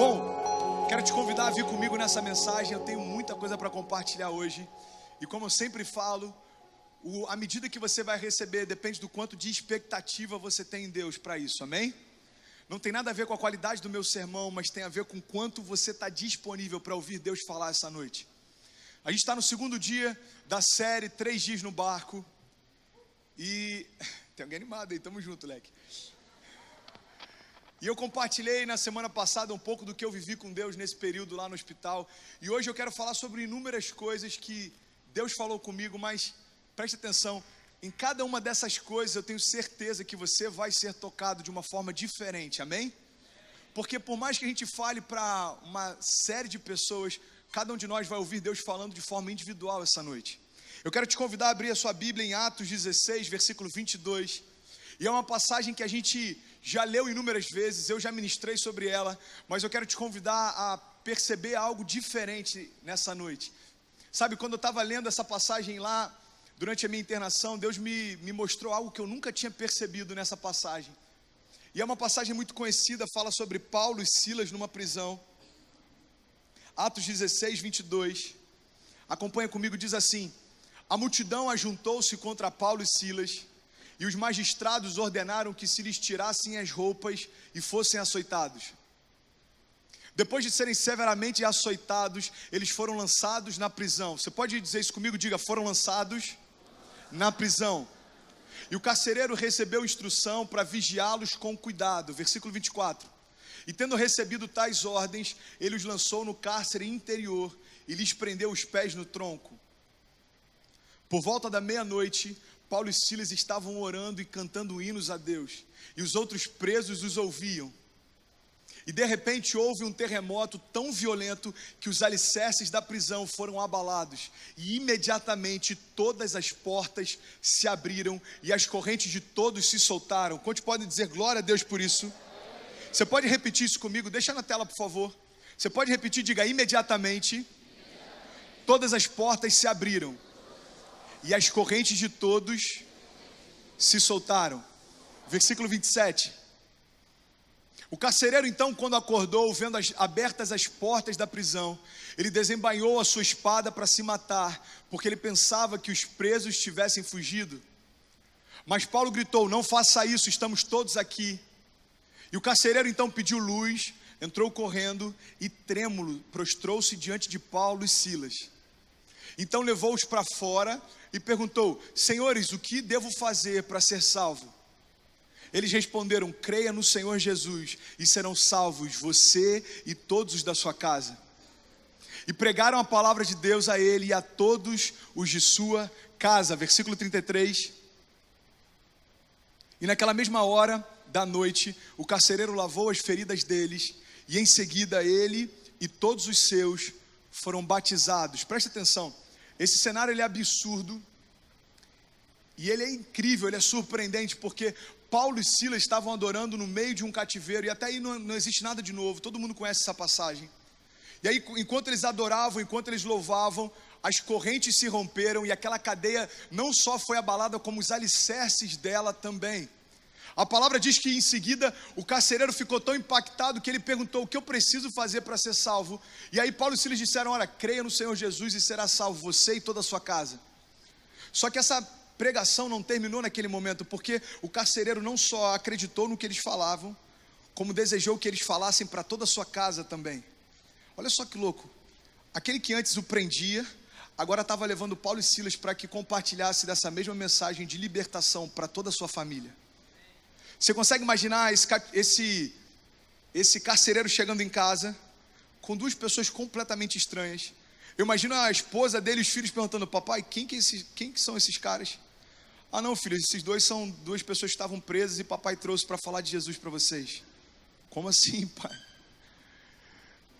Bom, quero te convidar a vir comigo nessa mensagem. Eu tenho muita coisa para compartilhar hoje. E como eu sempre falo, a medida que você vai receber depende do quanto de expectativa você tem em Deus para isso, amém? Não tem nada a ver com a qualidade do meu sermão, mas tem a ver com quanto você está disponível para ouvir Deus falar essa noite. A gente está no segundo dia da série 3 dias no barco. E tem alguém animado aí, tamo junto, leque. E eu compartilhei na semana passada um pouco do que eu vivi com Deus nesse período lá no hospital. E hoje eu quero falar sobre inúmeras coisas que Deus falou comigo, mas preste atenção, em cada uma dessas coisas eu tenho certeza que você vai ser tocado de uma forma diferente, amém? Porque por mais que a gente fale para uma série de pessoas, cada um de nós vai ouvir Deus falando de forma individual essa noite. Eu quero te convidar a abrir a sua Bíblia em Atos 16, versículo 22. E é uma passagem que a gente já leu inúmeras vezes, eu já ministrei sobre ela, mas eu quero te convidar a perceber algo diferente nessa noite. Sabe, quando eu estava lendo essa passagem lá, durante a minha internação, Deus me mostrou algo que eu nunca tinha percebido nessa passagem. E é uma passagem muito conhecida, fala sobre Paulo e Silas numa prisão. Atos 16, 22. Acompanha comigo, diz assim: a multidão ajuntou-se contra Paulo e Silas, e os magistrados ordenaram que se lhes tirassem as roupas e fossem açoitados. Depois de serem severamente açoitados, eles foram lançados na prisão. Você pode dizer isso comigo? Diga: foram lançados na prisão. E o carcereiro recebeu instrução para vigiá-los com cuidado. Versículo 24. E tendo recebido tais ordens, ele os lançou no cárcere interior e lhes prendeu os pés no tronco. Por volta da meia-noite, Paulo e Silas estavam orando e cantando hinos a Deus, e os outros presos os ouviam. E de repente houve um terremoto tão violento que os alicerces da prisão foram abalados, e imediatamente todas as portas se abriram e as correntes de todos se soltaram. Quantos podem dizer glória a Deus por isso? Você pode repetir isso comigo? Deixa na tela, por favor. Você pode repetir, diga: imediatamente todas as portas se abriram e as correntes de todos se soltaram. Versículo 27. O carcereiro então, quando acordou, vendo abertas as portas da prisão, ele desembainhou a sua espada para se matar, porque ele pensava que os presos tivessem fugido. Mas Paulo gritou: não faça isso, estamos todos aqui. E o carcereiro então pediu luz, entrou correndo e trêmulo prostrou-se diante de Paulo e Silas. Então levou-os para fora e perguntou: senhores, o que devo fazer para ser salvo? Eles responderam: creia no Senhor Jesus e serão salvos você e todos os da sua casa. E pregaram a palavra de Deus a ele e a todos os de sua casa. Versículo 33. E naquela mesma hora da noite, o carcereiro lavou as feridas deles, e em seguida ele e todos os seus foram batizados. Preste atenção, esse cenário ele é absurdo, e ele é incrível, ele é surpreendente, porque Paulo e Silas estavam adorando no meio de um cativeiro, e até aí não existe nada de novo, todo mundo conhece essa passagem. E aí, enquanto eles adoravam, enquanto eles louvavam, as correntes se romperam, e aquela cadeia não só foi abalada, como os alicerces dela também. A palavra diz que em seguida o carcereiro ficou tão impactado que ele perguntou: o que eu preciso fazer para ser salvo? E aí Paulo e Silas disseram: olha, creia no Senhor Jesus e será salvo você e toda a sua casa. Só que essa pregação não terminou naquele momento, porque o carcereiro não só acreditou no que eles falavam, como desejou que eles falassem para toda a sua casa também. Olha só que louco, aquele que antes o prendia, agora estava levando Paulo e Silas para que compartilhasse dessa mesma mensagem de libertação para toda a sua família. Você consegue imaginar esse carcereiro chegando em casa com duas pessoas completamente estranhas? Eu imagino a esposa dele e os filhos perguntando: papai, quem que são esses caras? Ah não, filho, esses dois são duas pessoas que estavam presas e papai trouxe para falar de Jesus para vocês. Como assim, pai?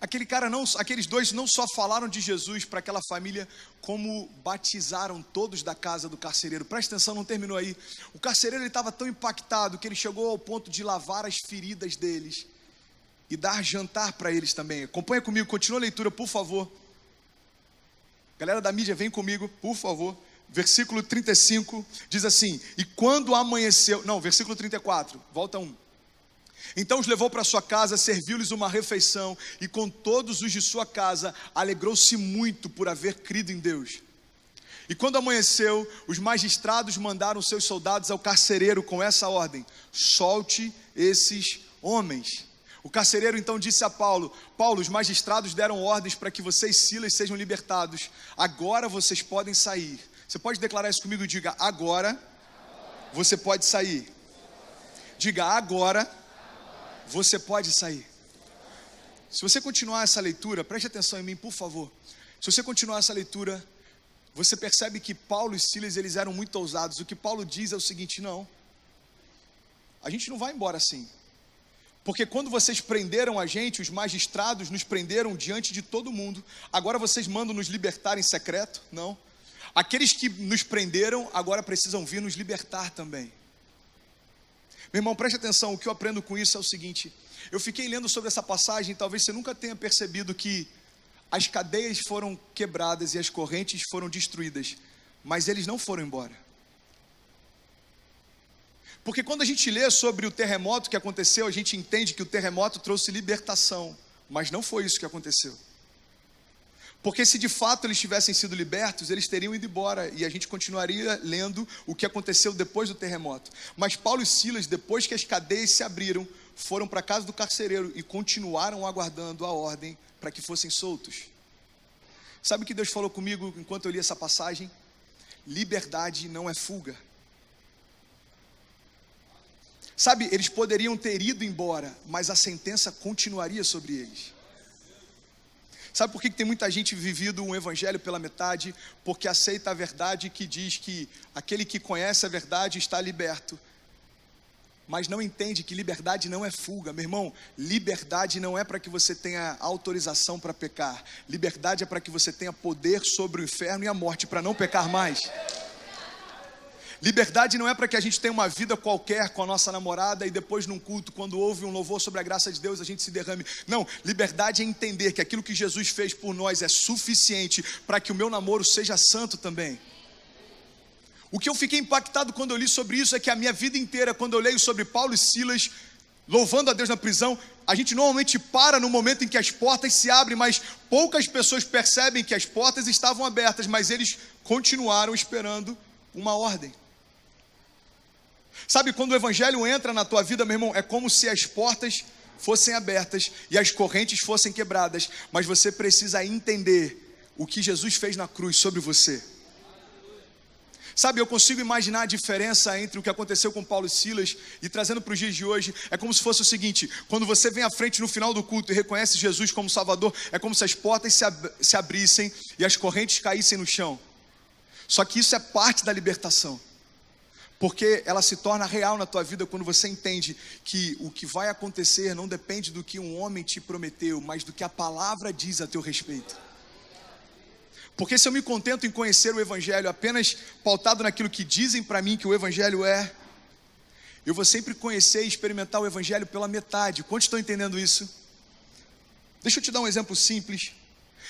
Aqueles dois não só falaram de Jesus para aquela família, como batizaram todos da casa do carcereiro. Presta atenção, não terminou aí. O carcereiro estava tão impactado que ele chegou ao ponto de lavar as feridas deles e dar jantar para eles também. Acompanha comigo, continua a leitura, por favor. Galera da mídia, vem comigo, por favor. Versículo 35 diz assim: e quando amanheceu... Não, versículo 34, volta um. Então os levou para sua casa, serviu-lhes uma refeição, e com todos os de sua casa alegrou-se muito por haver crido em Deus. E quando amanheceu, os magistrados mandaram seus soldados ao carcereiro com essa ordem: solte esses homens. O carcereiro então disse a Paulo: Paulo, os magistrados deram ordens para que você e Silas sejam libertados. Agora vocês podem sair. Você pode declarar isso comigo? Diga: agora você pode sair. Diga: agora você pode sair. Se você continuar essa leitura, preste atenção em mim, por favor. Se você continuar essa leitura, você percebe que Paulo e Silas, eles eram muito ousados. O que Paulo diz é o seguinte: não, a gente não vai embora assim. Porque quando vocês prenderam a gente, os magistrados nos prenderam diante de todo mundo. Agora vocês mandam nos libertar em secreto? Não. Aqueles que nos prenderam, agora precisam vir nos libertar também. Meu irmão, preste atenção, o que eu aprendo com isso é o seguinte: eu fiquei lendo sobre essa passagem, talvez você nunca tenha percebido que as cadeias foram quebradas e as correntes foram destruídas, mas eles não foram embora. Porque quando a gente lê sobre o terremoto que aconteceu, a gente entende que o terremoto trouxe libertação, mas não foi isso que aconteceu. Porque se de fato eles tivessem sido libertos, eles teriam ido embora, e a gente continuaria lendo o que aconteceu depois do terremoto. Mas Paulo e Silas, depois que as cadeias se abriram, foram para a casa do carcereiro e continuaram aguardando a ordem para que fossem soltos. Sabe o que Deus falou comigo enquanto eu li essa passagem? Liberdade não é fuga. Sabe, eles poderiam ter ido embora, mas a sentença continuaria sobre eles. Sabe por que tem muita gente vivido um evangelho pela metade? Porque aceita a verdade que diz que aquele que conhece a verdade está liberto, mas não entende que liberdade não é fuga. Meu irmão, liberdade não é para que você tenha autorização para pecar. Liberdade é para que você tenha poder sobre o inferno e a morte, para não pecar mais. Liberdade não é para que a gente tenha uma vida qualquer com a nossa namorada e depois num culto, quando houve um louvor sobre a graça de Deus, a gente se derrame. Não, liberdade é entender que aquilo que Jesus fez por nós é suficiente para que o meu namoro seja santo também. O que eu fiquei impactado quando eu li sobre isso é que a minha vida inteira, quando eu leio sobre Paulo e Silas louvando a Deus na prisão, a gente normalmente para no momento em que as portas se abrem, mas poucas pessoas percebem que as portas estavam abertas, mas eles continuaram esperando uma ordem. Sabe, quando o evangelho entra na tua vida, meu irmão, é como se as portas fossem abertas e as correntes fossem quebradas, mas você precisa entender o que Jesus fez na cruz sobre você. Sabe, eu consigo imaginar a diferença entre o que aconteceu com Paulo e Silas e trazendo para os dias de hoje. É como se fosse o seguinte: quando você vem à frente no final do culto e reconhece Jesus como Salvador, é como se as portas se abrissem e as correntes caíssem no chão. Só que isso é parte da libertação, porque ela se torna real na tua vida quando você entende que o que vai acontecer não depende do que um homem te prometeu, mas do que a palavra diz a teu respeito. Porque se eu me contento em conhecer o evangelho apenas pautado naquilo que dizem para mim que o evangelho é, eu vou sempre conhecer e experimentar o evangelho pela metade. Quantos estão entendendo isso? Deixa eu te dar um exemplo simples.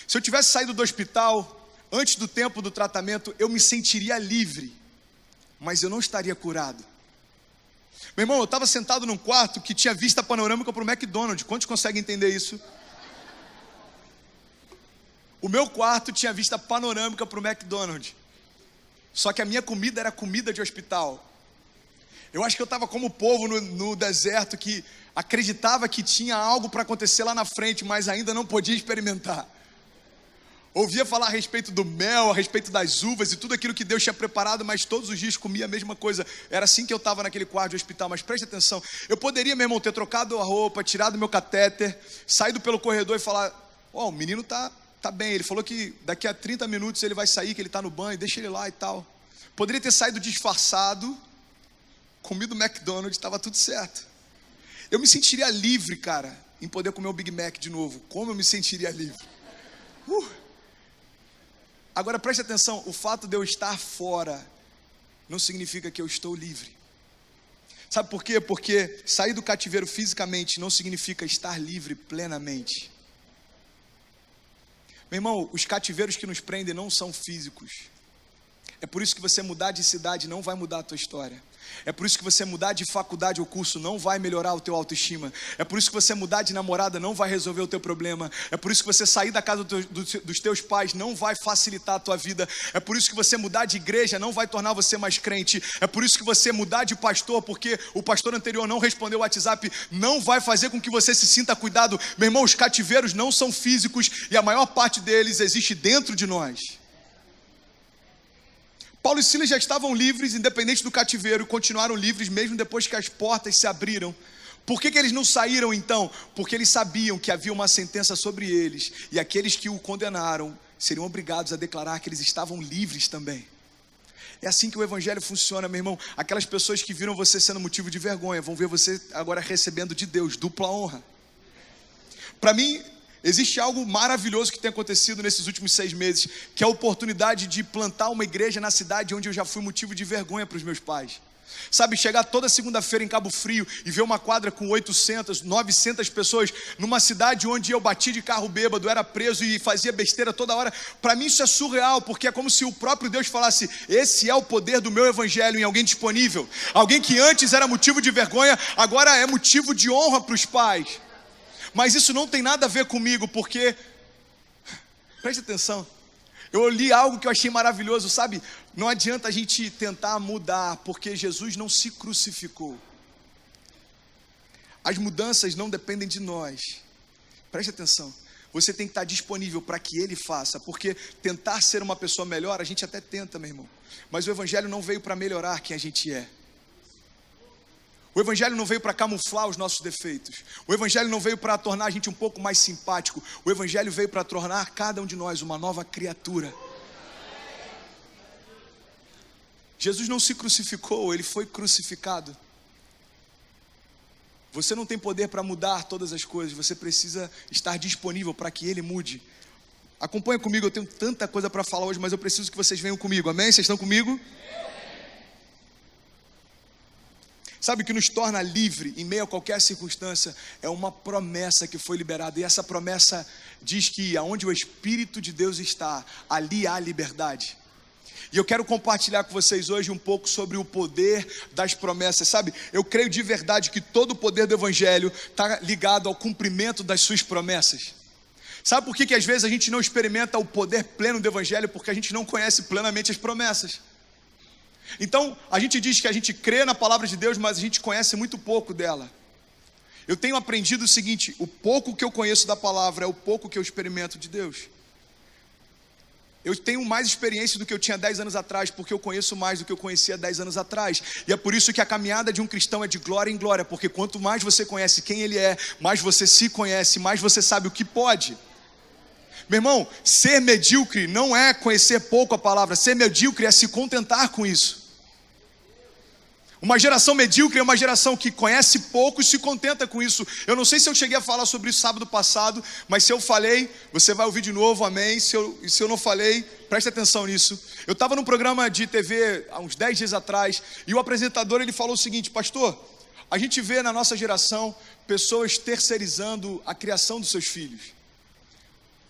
Se eu tivesse saído do hospital antes do tempo do tratamento, eu me sentiria livre, mas eu não estaria curado. Meu irmão, eu estava sentado num quarto que tinha vista panorâmica para o McDonald's. Quantos conseguem entender isso? O meu quarto tinha vista panorâmica para o McDonald's. Só que a minha comida era comida de hospital. Eu acho que eu estava como o povo no deserto, que acreditava que tinha algo para acontecer lá na frente, mas ainda não podia experimentar. Ouvia falar a respeito do mel, a respeito das uvas e tudo aquilo que Deus tinha preparado, mas todos os dias comia a mesma coisa. Era assim que eu estava naquele quarto de hospital. Mas preste atenção, eu poderia, meu irmão, ter trocado a roupa, tirado meu catéter, saído pelo corredor e falar: ó, o menino tá bem, ele falou que daqui a 30 minutos ele vai sair, que ele está no banho, deixa ele lá e tal. Poderia ter saído disfarçado, comido McDonald's, estava tudo certo. Eu me sentiria livre, cara, em poder comer o Big Mac de novo. Como eu me sentiria livre? Agora preste atenção, o fato de eu estar fora não significa que eu estou livre. Sabe por quê? Porque sair do cativeiro fisicamente não significa estar livre plenamente. Meu irmão, os cativeiros que nos prendem não são físicos. É por isso que você mudar de cidade não vai mudar a tua história. É por isso que você mudar de faculdade ou curso não vai melhorar o teu autoestima. É por isso que você mudar de namorada não vai resolver o teu problema. É por isso que você sair da casa dos teus pais não vai facilitar a tua vida. É por isso que você mudar de igreja não vai tornar você mais crente. É por isso que você mudar de pastor, porque o pastor anterior não respondeu o WhatsApp, não vai fazer com que você se sinta cuidado. Meu irmão, os cativeiros não são físicos e a maior parte deles existe dentro de nós. Paulo e Silas já estavam livres, independente do cativeiro, e continuaram livres mesmo depois que as portas se abriram. Por que eles não saíram então? Porque eles sabiam que havia uma sentença sobre eles, e aqueles que o condenaram seriam obrigados a declarar que eles estavam livres também. É assim que o evangelho funciona, meu irmão. Aquelas pessoas que viram você sendo motivo de vergonha, vão ver você agora recebendo de Deus dupla honra. Para mim, existe algo maravilhoso que tem acontecido nesses últimos 6 meses, que é a oportunidade de plantar uma igreja na cidade onde eu já fui motivo de vergonha para os meus pais. Sabe, chegar toda segunda-feira em Cabo Frio e ver uma quadra com 800, 900 pessoas, numa cidade onde eu bati de carro bêbado, era preso e fazia besteira toda hora. Para mim isso é surreal, porque é como se o próprio Deus falasse: esse é o poder do meu evangelho em alguém disponível. Alguém que antes era motivo de vergonha, agora é motivo de honra para os pais. Mas isso não tem nada a ver comigo, porque, preste atenção, eu li algo que eu achei maravilhoso, sabe? Não adianta a gente tentar mudar, porque Jesus não se crucificou. As mudanças não dependem de nós. Preste atenção, você tem que estar disponível para que Ele faça, porque tentar ser uma pessoa melhor, a gente até tenta, meu irmão, mas o evangelho não veio para melhorar quem a gente é. O evangelho não veio para camuflar os nossos defeitos. O evangelho não veio para tornar a gente um pouco mais simpático. O evangelho veio para tornar cada um de nós uma nova criatura. Jesus não se crucificou, Ele foi crucificado. Você não tem poder para mudar todas as coisas. Você precisa estar disponível para que Ele mude. Acompanha comigo, eu tenho tanta coisa para falar hoje, mas eu preciso que vocês venham comigo. Amém? Vocês estão comigo? Sabe o que nos torna livre em meio a qualquer circunstância? É uma promessa que foi liberada. E essa promessa diz que aonde o Espírito de Deus está, ali há liberdade. E eu quero compartilhar com vocês hoje um pouco sobre o poder das promessas. Sabe, eu creio de verdade que todo o poder do Evangelho está ligado ao cumprimento das suas promessas. Sabe por que às vezes a gente não experimenta o poder pleno do Evangelho? Porque a gente não conhece plenamente as promessas. Então, a gente diz que a gente crê na palavra de Deus, mas a gente conhece muito pouco dela. Eu tenho aprendido o seguinte: o pouco que eu conheço da palavra é o pouco que eu experimento de Deus. Eu tenho mais experiência do que eu tinha 10 anos atrás, porque eu conheço mais do que eu conhecia 10 anos atrás. E é por isso que a caminhada de um cristão é de glória em glória, porque quanto mais você conhece quem ele é, mais você se conhece, mais você sabe o que pode. Meu irmão, ser medíocre não é conhecer pouco a palavra, ser medíocre é se contentar com isso. Uma geração medíocre é uma geração que conhece pouco e se contenta com isso. Eu não sei se eu cheguei a falar sobre isso sábado passado, mas se eu falei, você vai ouvir de novo, amém. Se eu não falei, preste atenção nisso. Eu estava num programa de TV há uns 10 dias atrás, e o apresentador ele falou o seguinte: pastor, a gente vê na nossa geração pessoas terceirizando a criação dos seus filhos.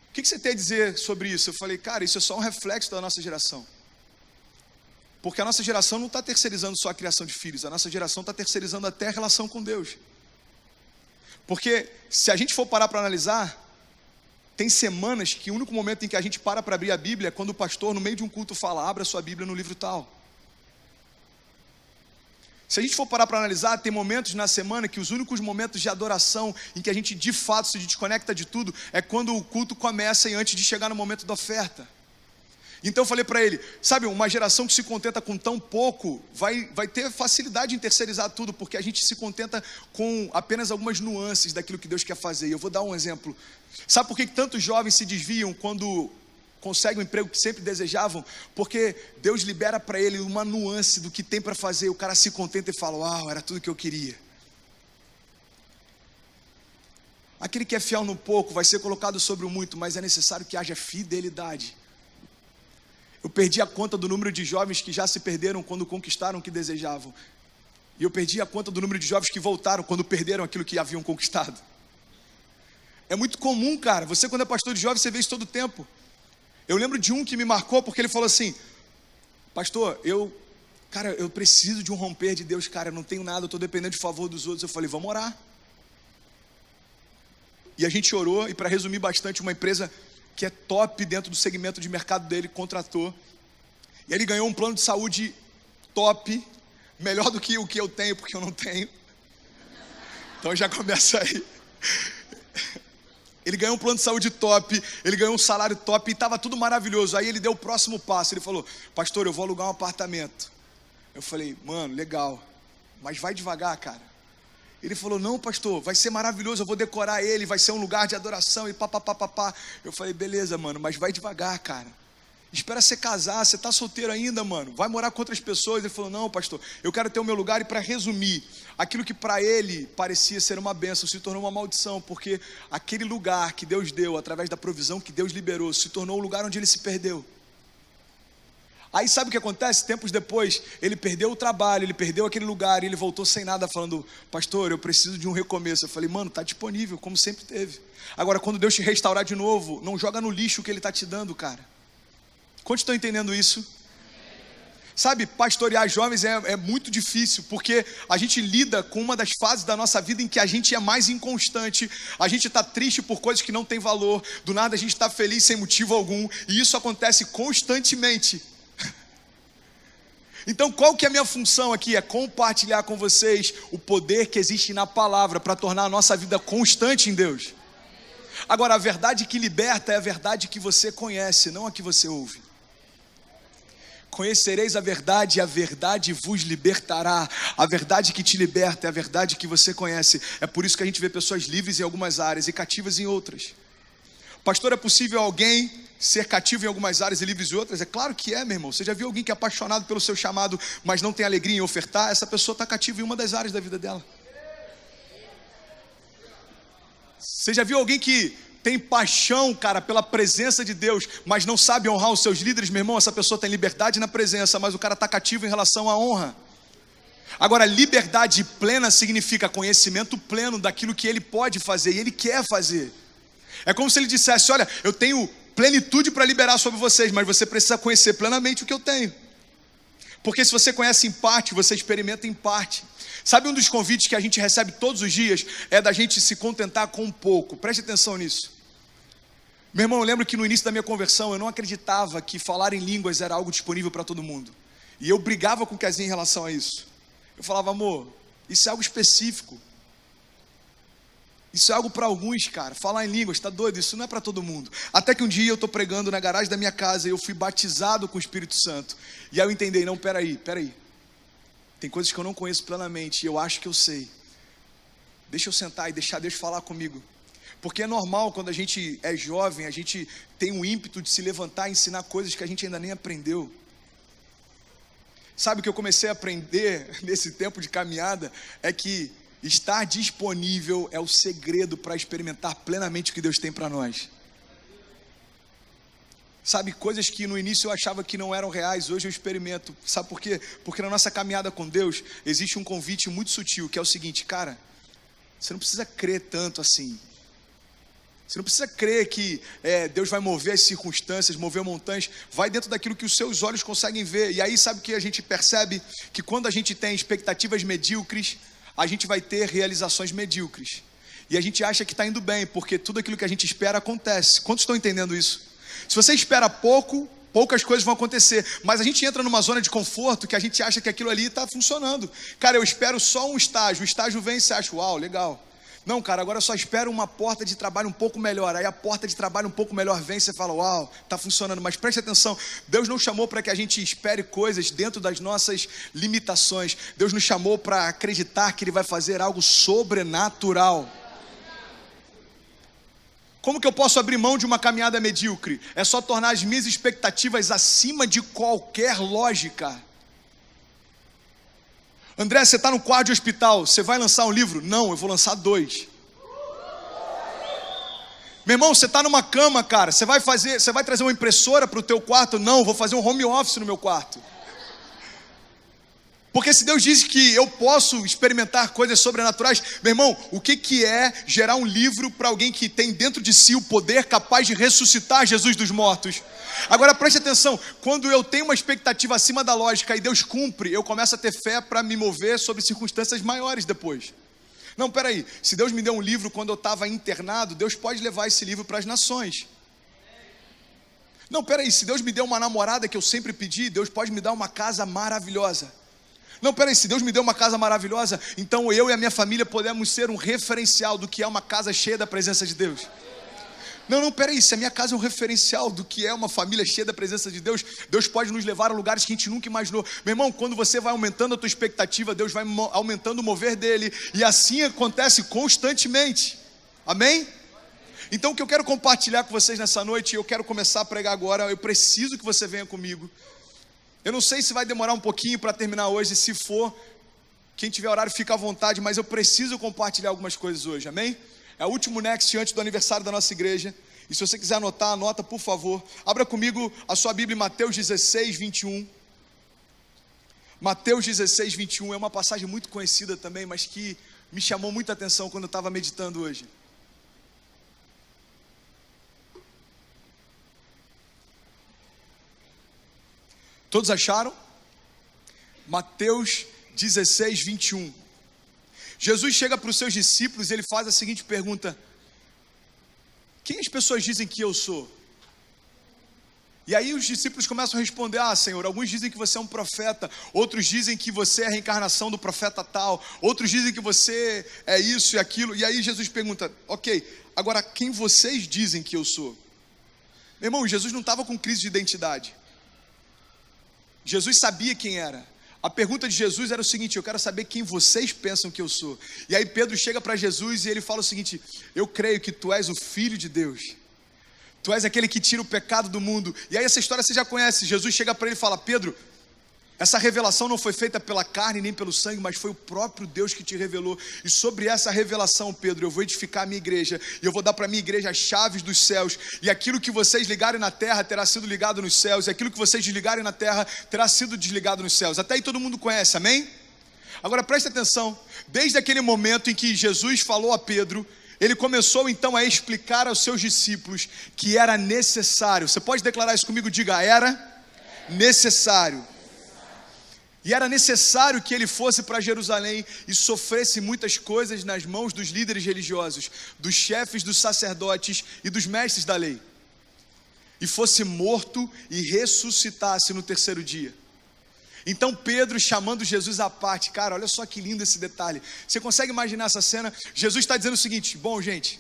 O que você tem a dizer sobre isso? Eu falei: cara, isso é só um reflexo da nossa geração. Porque a nossa geração não está terceirizando só a criação de filhos, a nossa geração está terceirizando até a relação com Deus. Porque se a gente for parar para analisar, tem semanas que o único momento em que a gente para abrir a Bíblia é quando o pastor no meio de um culto fala: abra sua Bíblia no livro tal. Se a gente for parar para analisar, tem momentos na semana que os únicos momentos de adoração em que a gente de fato se desconecta de tudo é quando o culto começa e antes de chegar no momento da oferta. Então eu falei para ele: sabe, uma geração que se contenta com tão pouco vai ter facilidade em terceirizar tudo, porque a gente se contenta com apenas algumas nuances daquilo que Deus quer fazer. E eu vou dar um exemplo. Sabe por que tantos jovens se desviam quando conseguem o emprego que sempre desejavam? Porque Deus libera para ele uma nuance do que tem para fazer. O cara se contenta e fala: uau, era tudo que eu queria. Aquele que é fiel no pouco vai ser colocado sobre o muito, mas é necessário que haja fidelidade. Eu perdi a conta do número de jovens que já se perderam quando conquistaram o que desejavam. E eu perdi a conta do número de jovens que voltaram quando perderam aquilo que haviam conquistado. É muito comum, cara. Você, quando é pastor de jovens, você vê isso todo o tempo. Eu lembro de um que me marcou porque ele falou assim: pastor, cara, eu preciso de um romper de Deus, cara, eu não tenho nada, eu estou dependendo de favor dos outros. Eu falei, vamos orar. E a gente orou, e para resumir bastante, uma empresa que é top dentro do segmento de mercado dele, contratou. E ele ganhou um plano de saúde top, melhor do que o que eu tenho, porque eu não tenho. Então já começa aí. Ele ganhou um plano de saúde top, ele ganhou um salário top, e estava tudo maravilhoso. Aí ele deu o próximo passo, ele falou, pastor, eu vou alugar um apartamento. Eu falei, mano, legal, mas vai devagar, cara. Ele falou, não, pastor, vai ser maravilhoso, eu vou decorar ele, vai ser um lugar de adoração e papapá. Eu falei, beleza, mano, mas vai devagar, cara. Espera você casar, você está solteiro ainda, mano, vai morar com outras pessoas. Ele falou, não, pastor, eu quero ter o meu lugar. E para resumir, aquilo que para ele parecia ser uma bênção se tornou uma maldição, porque aquele lugar que Deus deu, através da provisão que Deus liberou, se tornou um lugar onde ele se perdeu. Aí sabe o que acontece? Tempos depois, ele perdeu o trabalho, ele perdeu aquele lugar, e ele voltou sem nada, falando, pastor, eu preciso de um recomeço. Eu falei, mano, está disponível, como sempre teve. Agora, quando Deus te restaurar de novo, não joga no lixo o que ele está te dando, cara. Quantos estão entendendo isso? Sabe, pastorear jovens é muito difícil, porque a gente lida com uma das fases da nossa vida em que a gente é mais inconstante, a gente está triste por coisas que não têm valor, do nada a gente está feliz sem motivo algum, e isso acontece constantemente. Então qual que é a minha função aqui? É compartilhar com vocês o poder que existe na palavra, para tornar a nossa vida constante em Deus. Agora, a verdade que liberta é a verdade que você conhece, não a que você ouve. Conhecereis a verdade e a verdade vos libertará. A verdade que te liberta é a verdade que você conhece. É por isso que a gente vê pessoas livres em algumas áreas e cativas em outras. Pastor, é possível alguém ser cativo em algumas áreas e livre em outras? É claro que é, meu irmão. Você já viu alguém que é apaixonado pelo seu chamado, mas não tem alegria em ofertar? Essa pessoa está cativa em uma das áreas da vida dela. Você já viu alguém que tem paixão, cara, pela presença de Deus, mas não sabe honrar os seus líderes? Meu irmão, essa pessoa tem liberdade na presença, mas o cara está cativo em relação à honra. Agora, liberdade plena significa conhecimento pleno daquilo que ele pode fazer e ele quer fazer. É como se ele dissesse, olha, eu tenho plenitude para liberar sobre vocês, mas você precisa conhecer plenamente o que eu tenho. Porque se você conhece em parte, você experimenta em parte. Sabe, um dos convites que a gente recebe todos os dias é da gente se contentar com um pouco. Preste atenção nisso. Meu irmão, eu lembro que no início da minha conversão eu não acreditava que falar em línguas era algo disponível para todo mundo. E eu brigava com o Kezinho em relação a isso. Eu falava, amor, isso é algo específico. Isso é algo para alguns, cara. Falar em línguas, tá doido? Isso não é para todo mundo. Até que um dia eu estou pregando na garagem da minha casa e eu fui batizado com o Espírito Santo. E aí eu entendi, não, peraí. Tem coisas que eu não conheço plenamente e eu acho que eu sei. Deixa eu sentar e deixar Deus falar comigo. Porque é normal, quando a gente é jovem, a gente tem um ímpeto de se levantar e ensinar coisas que a gente ainda nem aprendeu. Sabe o que eu comecei a aprender nesse tempo de caminhada? É que estar disponível é o segredo para experimentar plenamente o que Deus tem para nós. Sabe, coisas que no início eu achava que não eram reais, hoje eu experimento. Sabe por quê? Porque na nossa caminhada com Deus, existe um convite muito sutil, que é o seguinte, cara, você não precisa crer tanto assim. Você não precisa crer que Deus vai mover as circunstâncias, mover montanhas. Vai dentro daquilo que os seus olhos conseguem ver. E aí sabe o que a gente percebe? Que quando a gente tem expectativas medíocres, a gente vai ter realizações medíocres. E a gente acha que está indo bem, porque tudo aquilo que a gente espera acontece. Quantos estão entendendo isso? Se você espera poucas coisas vão acontecer. Mas a gente entra numa zona de conforto que a gente acha que aquilo ali está funcionando. Cara, eu espero só um estágio. O estágio vem e você acha, uau, legal. Não, cara, agora eu só espero uma porta de trabalho um pouco melhor. Aí a porta de trabalho um pouco melhor vem e você fala, uau, está funcionando. Mas preste atenção, Deus não chamou para que a gente espere coisas dentro das nossas limitações. Deus nos chamou para acreditar que Ele vai fazer algo sobrenatural. Como que eu posso abrir mão de uma caminhada medíocre? É só tornar as minhas expectativas acima de qualquer lógica. André, você está no quarto de hospital, você vai lançar um livro? Não, eu vou lançar 2. Meu irmão, você está numa cama, cara, você vai trazer uma impressora para o teu quarto? Não, eu vou fazer um home office no meu quarto. Porque se Deus diz que eu posso experimentar coisas sobrenaturais, meu irmão, o que é gerar um livro para alguém que tem dentro de si o poder capaz de ressuscitar Jesus dos mortos? Agora preste atenção, quando eu tenho uma expectativa acima da lógica e Deus cumpre, eu começo a ter fé para me mover sobre circunstâncias maiores depois. Não, peraí, se Deus me deu um livro quando eu estava internado, Deus pode levar esse livro para as nações. Não, peraí, se Deus me deu uma namorada que eu sempre pedi, Deus pode me dar uma casa maravilhosa. Não, peraí, se Deus me deu uma casa maravilhosa, então eu e a minha família podemos ser um referencial do que é uma casa cheia da presença de Deus. Não, peraí, se a minha casa é um referencial do que é uma família cheia da presença de Deus, Deus pode nos levar a lugares que a gente nunca imaginou. Meu irmão, quando você vai aumentando a tua expectativa, Deus vai aumentando o mover dele, e assim acontece constantemente. Amém? Então o que eu quero compartilhar com vocês nessa noite, eu quero começar a pregar agora, eu preciso que você venha comigo. Eu não sei se vai demorar um pouquinho para terminar hoje, se for, quem tiver horário fica à vontade, mas eu preciso compartilhar algumas coisas hoje, amém? É o último Next antes do aniversário da nossa igreja, e se você quiser anotar, anota por favor. Abra comigo a sua Bíblia em Mateus 16, 21. Mateus 16, 21 é uma passagem muito conhecida também, mas que me chamou muita atenção quando eu estava meditando hoje. Todos acharam? Mateus 16, 21. Jesus chega para os seus discípulos e ele faz a seguinte pergunta: quem as pessoas dizem que eu sou? E aí os discípulos começam a responder: Senhor, alguns dizem que você é um profeta, outros dizem que você é a reencarnação do profeta tal, outros dizem que você é isso e aquilo. E aí Jesus pergunta: ok, agora quem vocês dizem que eu sou? Meu irmão, Jesus não estava com crise de identidade. Jesus sabia quem era. A pergunta de Jesus era o seguinte: eu quero saber quem vocês pensam que eu sou. E aí Pedro chega para Jesus e ele fala o seguinte: eu creio que tu és o Filho de Deus, tu és aquele que tira o pecado do mundo. E aí essa história você já conhece. Jesus chega para ele e fala: Pedro, essa revelação não foi feita pela carne nem pelo sangue, mas foi o próprio Deus que te revelou. E sobre essa revelação, Pedro, eu vou edificar a minha igreja, e eu vou dar para a minha igreja as chaves dos céus, e aquilo que vocês ligarem na terra terá sido ligado nos céus, e aquilo que vocês desligarem na terra terá sido desligado nos céus. Até aí todo mundo conhece, amém? Agora preste atenção, desde aquele momento em que Jesus falou a Pedro, ele começou então a explicar aos seus discípulos que era necessário. Você pode declarar isso comigo? Diga: era necessário. E era necessário que ele fosse para Jerusalém e sofresse muitas coisas nas mãos dos líderes religiosos, dos chefes dos sacerdotes e dos mestres da lei, e fosse morto e ressuscitasse no terceiro dia. Então Pedro, chamando Jesus à parte, cara, olha só que lindo esse detalhe. Você consegue imaginar essa cena? Jesus está dizendo o seguinte: bom, gente,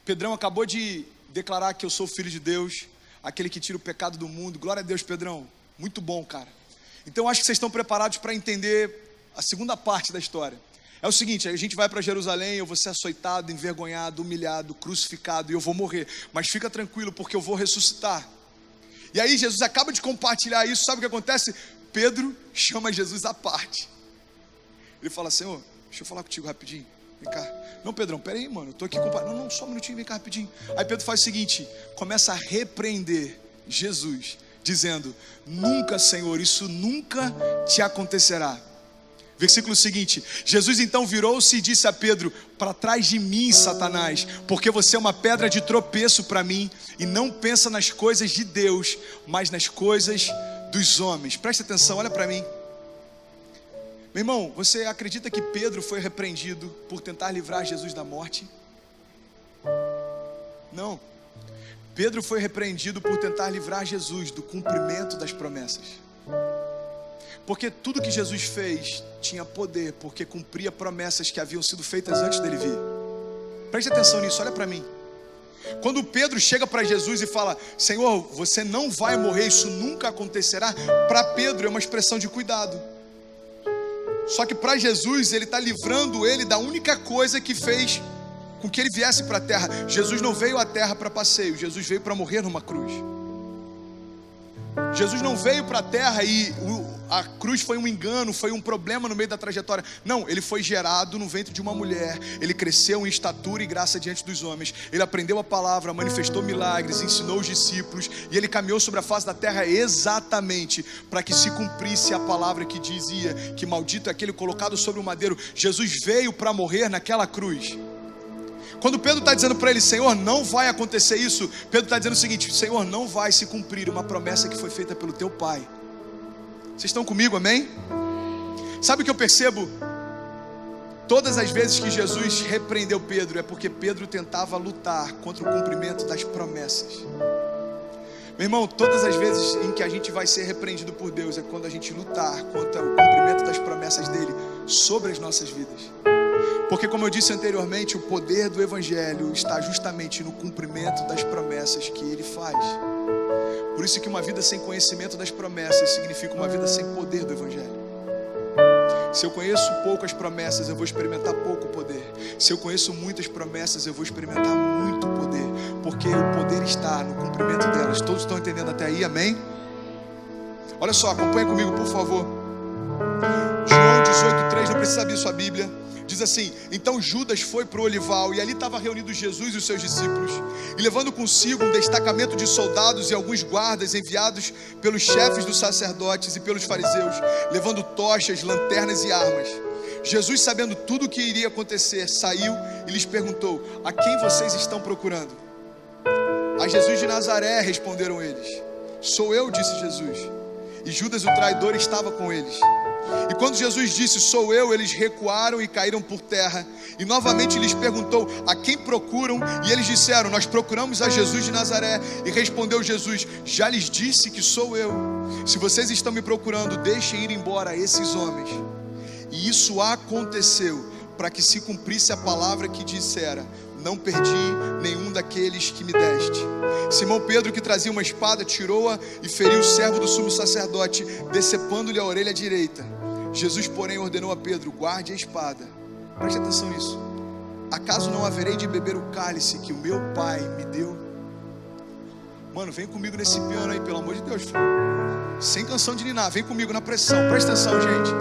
Pedrão acabou de declarar que eu sou o Filho de Deus, aquele que tira o pecado do mundo. Glória a Deus, Pedrão, muito bom, cara. Então acho que vocês estão preparados para entender a segunda parte da história. É o seguinte: a gente vai para Jerusalém, eu vou ser açoitado, envergonhado, humilhado, crucificado, e eu vou morrer, mas fica tranquilo, porque eu vou ressuscitar. E aí Jesus acaba de compartilhar isso. Sabe o que acontece? Pedro chama Jesus à parte. Ele fala: Senhor, deixa eu falar contigo rapidinho, vem cá. Não, Pedrão, peraí, mano, eu tô aqui não, só um minutinho, vem cá rapidinho. Aí Pedro faz o seguinte, começa a repreender Jesus, dizendo: nunca, Senhor, isso nunca te acontecerá. Versículo seguinte: Jesus então virou-se e disse a Pedro: para trás de mim, Satanás, porque você é uma pedra de tropeço para mim, e não pensa nas coisas de Deus, mas nas coisas dos homens. Presta atenção, olha para mim. Meu irmão, você acredita que Pedro foi repreendido por tentar livrar Jesus da morte? Não. Pedro foi repreendido por tentar livrar Jesus do cumprimento das promessas. Porque tudo que Jesus fez tinha poder, porque cumpria promessas que haviam sido feitas antes dele vir. Preste atenção nisso, olha para mim. Quando Pedro chega para Jesus e fala: Senhor, você não vai morrer, isso nunca acontecerá, para Pedro é uma expressão de cuidado. Só que para Jesus, ele está livrando ele da única coisa que fez com que ele viesse para a terra. Jesus não veio à terra para passeio, Jesus veio para morrer numa cruz. Jesus não veio para a terra e a cruz foi um engano, foi um problema no meio da trajetória. Não, ele foi gerado no ventre de uma mulher. Ele cresceu em estatura e graça diante dos homens. Ele aprendeu a palavra, manifestou milagres, ensinou os discípulos. E ele caminhou sobre a face da terra exatamente para que se cumprisse a palavra que dizia que maldito é aquele colocado sobre o madeiro. Jesus veio para morrer naquela cruz. Quando Pedro está dizendo para ele, Senhor, não vai acontecer isso, Pedro está dizendo o seguinte: Senhor, não vai se cumprir uma promessa que foi feita pelo teu Pai. Vocês estão comigo, amém? Sabe o que eu percebo? Todas as vezes que Jesus repreendeu Pedro, é porque Pedro tentava lutar contra o cumprimento das promessas. Meu irmão, todas as vezes em que a gente vai ser repreendido por Deus, é quando a gente lutar contra o cumprimento das promessas dele sobre as nossas vidas. Porque, como eu disse anteriormente, o poder do Evangelho está justamente no cumprimento das promessas que ele faz. Por isso que uma vida sem conhecimento das promessas significa uma vida sem poder do Evangelho. Se eu conheço poucas promessas, eu vou experimentar pouco poder. Se eu conheço muitas promessas, eu vou experimentar muito poder. Porque o poder está no cumprimento delas. Todos estão entendendo até aí, amém? Olha só, acompanha comigo, por favor. João 18:3, não precisa abrir sua Bíblia. Diz assim: então Judas foi para o olival, e ali estava reunido Jesus e os seus discípulos, e levando consigo um destacamento de soldados e alguns guardas enviados pelos chefes dos sacerdotes e pelos fariseus, levando tochas, lanternas e armas. Jesus, sabendo tudo o que iria acontecer, saiu e lhes perguntou: a quem vocês estão procurando? A Jesus de Nazaré, responderam eles. Sou eu, disse Jesus. E Judas, o traidor, estava com eles. E quando Jesus disse, sou eu, eles recuaram e caíram por terra. E novamente lhes perguntou, a quem procuram? E eles disseram, nós procuramos a Jesus de Nazaré. E respondeu Jesus, já lhes disse que sou eu. Se vocês estão me procurando, deixem ir embora esses homens. E isso aconteceu para que se cumprisse a palavra que dissera, não perdi nenhum daqueles que me deste. Simão Pedro, que trazia uma espada, tirou-a e feriu o servo do sumo sacerdote, decepando-lhe a orelha direita. Jesus, porém, ordenou a Pedro, guarde a espada. Preste atenção nisso. Acaso não haverei de beber o cálice que o meu Pai me deu? Mano, vem comigo nesse piano aí, pelo amor de Deus, filho. Sem canção de ninar, vem comigo na pressão. Presta atenção, gente.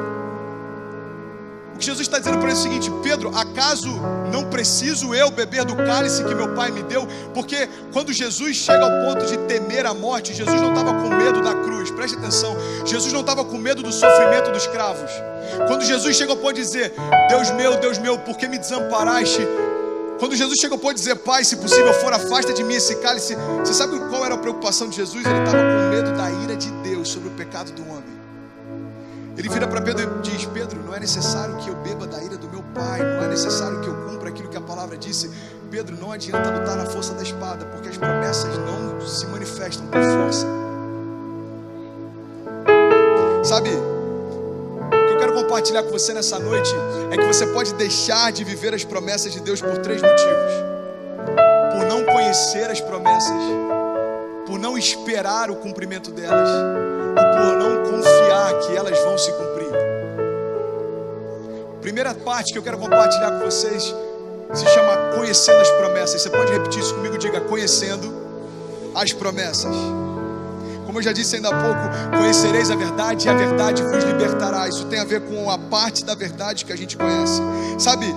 O que Jesus está dizendo para ele é o seguinte, Pedro, acaso não preciso eu beber do cálice que meu Pai me deu? Porque quando Jesus chega ao ponto de temer a morte, Jesus não estava com medo da cruz, preste atenção, Jesus não estava com medo do sofrimento dos cravos. Quando Jesus chega ao ponto de dizer, Deus meu, por que me desamparaste? Quando Jesus chega ao ponto de dizer, Pai, se possível for, afasta de mim esse cálice. Você sabe qual era a preocupação de Jesus? Ele estava com medo da ira de Deus sobre o pecado do homem. Ele vira para Pedro e diz, Pedro, não é necessário que eu beba da ira do meu Pai, não é necessário que eu cumpra aquilo que a palavra disse. Pedro, não adianta lutar na força da espada, porque as promessas não se manifestam por força. Sabe, o que eu quero compartilhar com você nessa noite é que você pode deixar de viver as promessas de Deus por 3 motivos. Por não conhecer as promessas, por não esperar o cumprimento delas, ou por não confiar que elas vão se cumprir. Primeira parte que eu quero compartilhar com vocês se chama conhecendo as promessas. Você pode repetir isso comigo? Diga, conhecendo as promessas. Como eu já disse ainda há pouco, conhecereis a verdade e a verdade vos libertará. Isso tem a ver com a parte da verdade que a gente conhece. Sabe,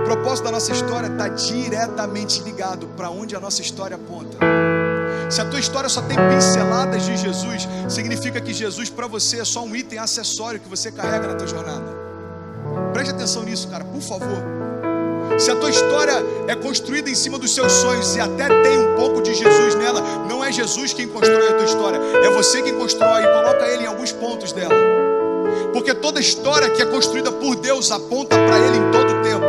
o propósito da nossa história está diretamente ligado para onde a nossa história aponta. Se a tua história só tem pinceladas de Jesus, significa que Jesus para você é só um item acessório que você carrega na tua jornada. Preste atenção nisso, cara, por favor. Se a tua história é construída em cima dos seus sonhos e até tem um pouco de Jesus nela, não é Jesus quem constrói a tua história, é você quem constrói e coloca ele em alguns pontos dela. Porque toda história que é construída por Deus aponta para ele em todo o tempo.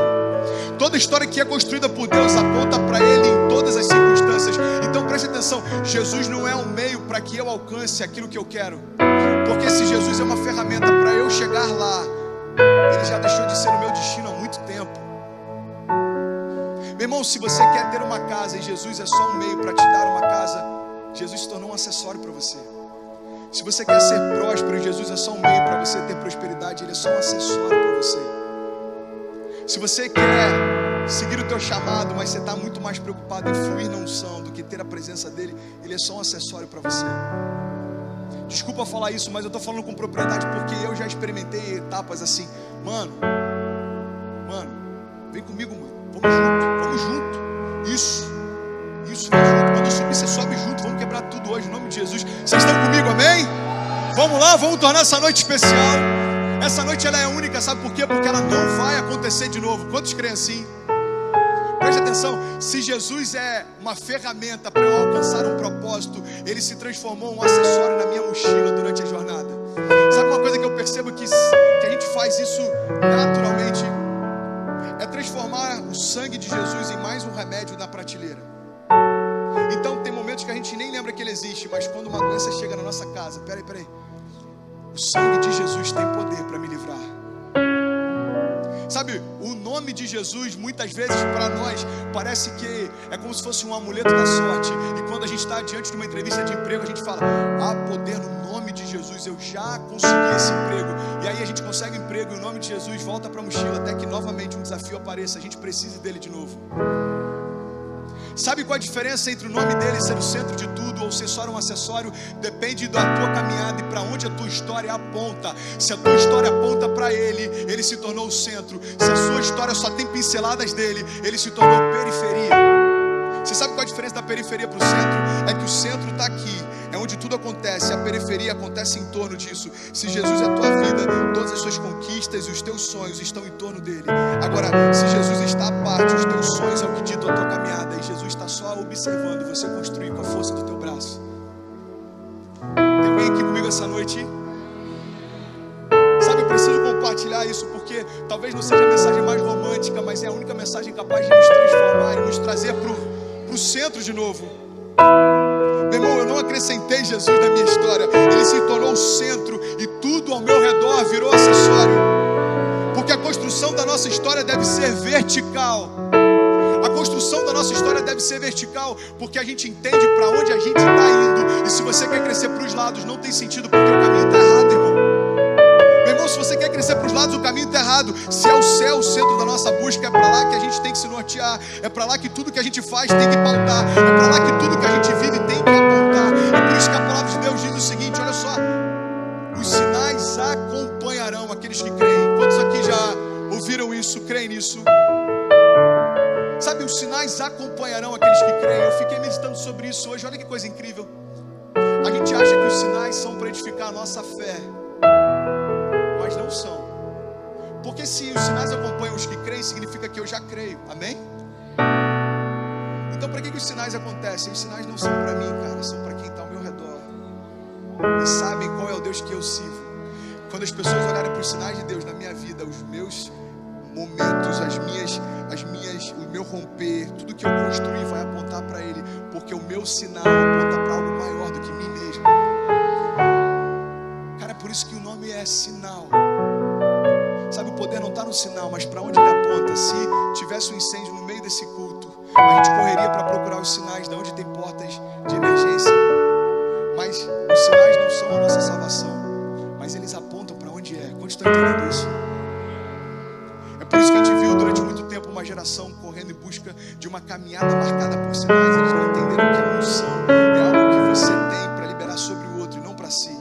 Toda história que é construída por Deus aponta para ele em todas as circunstâncias. Então preste atenção, Jesus não é um meio para que eu alcance aquilo que eu quero. Porque se Jesus é uma ferramenta para eu chegar lá, ele já deixou de ser o meu destino há muito tempo. Meu irmão, se você quer ter uma casa e Jesus é só um meio para te dar uma casa, Jesus se tornou um acessório para você. Se você quer ser próspero e Jesus é só um meio para você ter prosperidade, ele é só um acessório para você. Se você quer seguir o teu chamado, mas você está muito mais preocupado em fluir na unção do que ter a presença dele, ele é só um acessório para você. Desculpa falar isso, mas eu estou falando com propriedade porque eu já experimentei etapas assim. Mano, vem comigo, mano. Vamos junto. Isso, vem junto. Quando eu subir, você sobe junto. Vamos quebrar tudo hoje, em nome de Jesus. Vocês estão comigo, amém? Vamos lá, vamos tornar essa noite especial. Essa noite ela é única, sabe por quê? Porque ela não vai acontecer de novo. Quantos creem assim? Preste atenção, se Jesus é uma ferramenta para eu alcançar um propósito, ele se transformou em um acessório na minha mochila durante a jornada. Sabe uma coisa que eu percebo que a gente faz isso naturalmente? É transformar o sangue de Jesus em mais um remédio na prateleira. Então tem momentos que a gente nem lembra que ele existe, mas quando uma doença chega na nossa casa, peraí, o sangue de Jesus tem poder para me livrar. Sabe, o nome de Jesus muitas vezes para nós parece que é como se fosse um amuleto da sorte. E quando a gente está diante de uma entrevista de emprego, a gente fala: há poder no nome de Jesus, eu já consegui esse emprego. E aí a gente consegue o emprego e o nome de Jesus volta para a mochila até que novamente um desafio apareça, a gente precise dele de novo. Sabe qual a diferença entre o nome dele ser o centro de tudo ou ser só um acessório? Depende da tua caminhada e para onde a tua história aponta. Se a tua história aponta para ele se tornou o centro. Se a sua história só tem pinceladas dele, ele se tornou periferia. Você sabe qual a diferença da periferia para o centro? É que o centro está aqui, é onde tudo acontece, a periferia acontece em torno disso. Se Jesus é a tua vida, todas as suas conquistas e os teus sonhos estão em torno dele. Agora, se Jesus está à parte, os teus sonhos é o que dita a tua caminhada, e Jesus está só observando você construir com a força do teu braço. Tem alguém aqui comigo essa noite? Sabe, eu preciso compartilhar isso porque talvez não seja a mensagem mais romântica, mas é a única mensagem capaz de nos transformar e nos trazer para o centro de novo. Meu irmão, eu não acrescentei Jesus na minha história, ele se tornou o centro e tudo ao meu redor virou acessório. Porque a construção da nossa história deve ser vertical. A construção da nossa história deve ser vertical, porque a gente entende para onde a gente está indo. E se você quer crescer para os lados, não tem sentido, porque o caminho está errado, irmão. Meu irmão, se você quer crescer para os lados, o caminho está errado. Se é o céu o centro da nossa busca, é para lá que a gente tem que se nortear. É para lá que tudo que a gente faz tem que pautar. É para lá que tudo que a gente vive tem que apontar. É por isso que a palavra de Deus diz o seguinte, olha só: os sinais acompanharão aqueles que creem. Quantos aqui já ouviram isso, creem nisso? Sabe, os sinais acompanharão aqueles que creem. Eu fiquei meditando sobre isso hoje, olha que coisa incrível. A gente acha que os sinais são para edificar a nossa fé, mas não são. Porque se os sinais acompanham os que creem, significa que eu já creio, amém? Então para que os sinais acontecem? Os sinais não são para mim, cara, são para quem está ao meu redor e sabem qual é o Deus que eu sirvo. Quando as pessoas olharem para os sinais de Deus na minha vida, os meus momentos, o meu romper, tudo que eu construí vai apontar para Ele, porque o meu sinal aponta para algo maior do que mim mesmo. Cara, é por isso que o nome é sinal. Sabe, o poder não está no sinal, mas para onde ele aponta. Se tivesse um incêndio no meio desse culto, a gente correria para procurar os sinais de onde tem portas de emergência. Mas os sinais não são a nossa salvação, mas eles apontam para onde é. Quantos estão entendendo isso? É por isso que a gente viu durante muito tempo uma geração correndo em busca de uma caminhada marcada por sinais. Eles não entenderam que a unção é algo que você tem para liberar sobre o outro e não para si.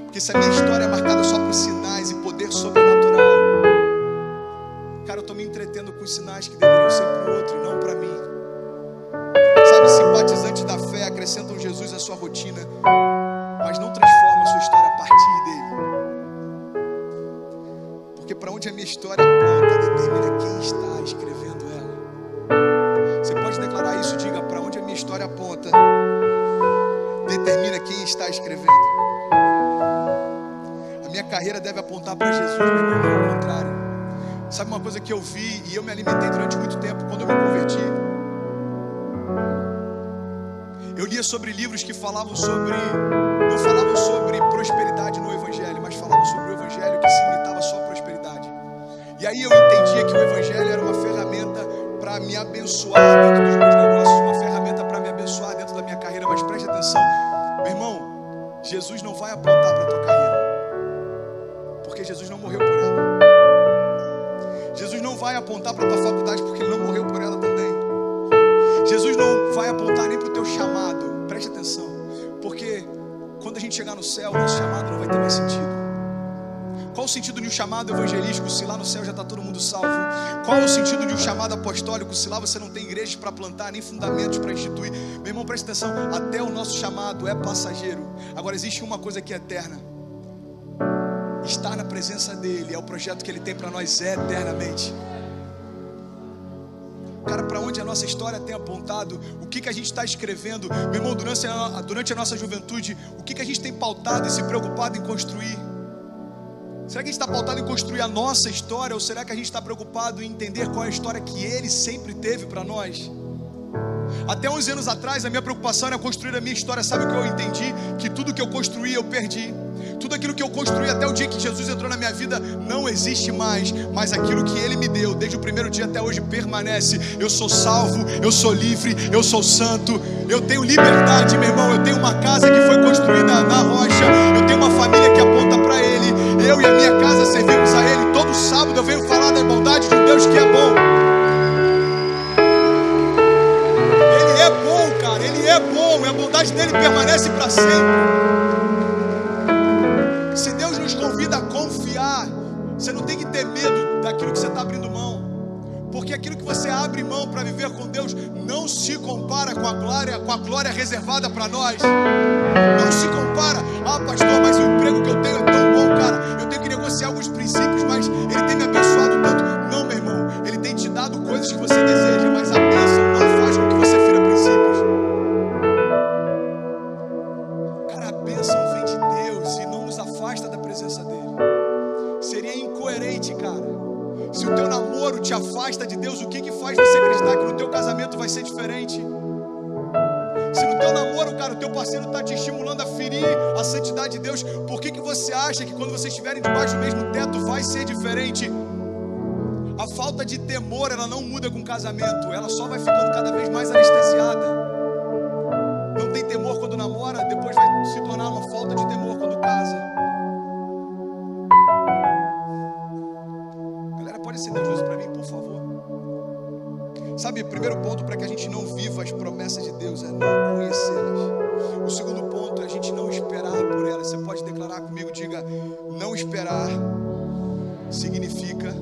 Porque se a minha história é marcada só por sinais e poder sobrenatural, cara, eu estou me entretendo com os sinais que deveriam ser para o outro e não para mim. Sabe, simpatizantes da fé acrescentam Jesus à sua rotina, mas não transformam a sua história a partir dele. Porque para onde a minha história aponta, determina quem está escrevendo ela. Você pode declarar isso, diga: para onde a minha história aponta, determina quem está escrevendo. A minha carreira deve apontar para Jesus, meu irmão, não ao contrário. Sabe uma coisa que eu vi e eu me alimentei durante muito tempo quando eu me converti? Eu lia sobre livros que falavam sobre, não falavam sobre prosperidade no Evangelho, mas falavam sobre o Evangelho que se limitava só à prosperidade. E aí eu entendia que o Evangelho era uma ferramenta para me abençoar dentro dos meus negócios, uma ferramenta para me abençoar dentro da minha carreira. Mas preste atenção, meu irmão, Jesus não vai apontar para a tua carreira, porque Jesus não morreu por ela. Jesus não vai apontar para a tua faculdade, porque Ele não vai apontar nem para o teu chamado. Preste atenção, porque quando a gente chegar no céu, o nosso chamado não vai ter mais sentido. Qual o sentido de um chamado evangelístico se lá no céu já está todo mundo salvo? Qual o sentido de um chamado apostólico se lá você não tem igrejas para plantar, nem fundamentos para instituir? Meu irmão, preste atenção, até o nosso chamado é passageiro. Agora existe uma coisa que é eterna: estar na presença dele. É o projeto que ele tem para nós eternamente. Cara, para onde a nossa história tem apontado, o que a gente está escrevendo, meu irmão, durante a nossa juventude, o que a gente tem pautado e se preocupado em construir? Será que a gente está pautado em construir a nossa história, ou será que a gente está preocupado em entender qual é a história que ele sempre teve para nós? Até 11 anos atrás, a minha preocupação era construir a minha história. Sabe o que eu entendi? Que tudo que eu construí, eu perdi. Tudo aquilo que eu construí até o dia que Jesus entrou na minha vida não existe mais. Mas aquilo que ele me deu, desde o primeiro dia até hoje, permanece. Eu sou salvo, eu sou livre, eu sou santo, eu tenho liberdade, meu irmão. Eu tenho uma casa que foi construída na rocha, eu tenho uma família que aponta para ele. Eu e a minha casa servimos a ele. Todo sábado eu venho falar da bondade de um Deus que é bom. Ele é bom, e a bondade dele permanece para sempre. Se Deus nos convida a confiar, você não tem que ter medo daquilo que você está abrindo mão, porque aquilo que você abre mão para viver com Deus não se compara com a glória reservada para nós. Não se compara. Ah, pastor, mas o emprego que eu tenho é tão bom, cara, eu tenho que negociar alguns princípios, mas ele tem me abençoado tanto. Não, meu irmão, ele tem te dado coisas que você deseja, mas a bênção não faz com que você fira princípios. Cara, a bênção vem de Deus e não nos afasta da presença dele. Seria incoerente, cara, se o teu namoro te afasta de Deus. O que faz você acreditar que no teu casamento vai ser diferente? Se no teu namoro, cara, o teu parceiro está te estimulando a ferir a santidade de Deus, por que você acha que quando vocês estiverem debaixo do mesmo teto vai ser diferente? A falta de temor, ela não muda com o casamento, ela só vai ficando cada vez mais anestesiada. Não tem temor quando namora, depois vai se tornar uma falta de temor quando casa. Galera, pode acender Jesus para mim, por favor. Sabe, o primeiro ponto para que a gente não viva as promessas de Deus é não conhecê-las. O segundo ponto é a gente não esperar por elas. Você pode declarar comigo, diga: não esperar significa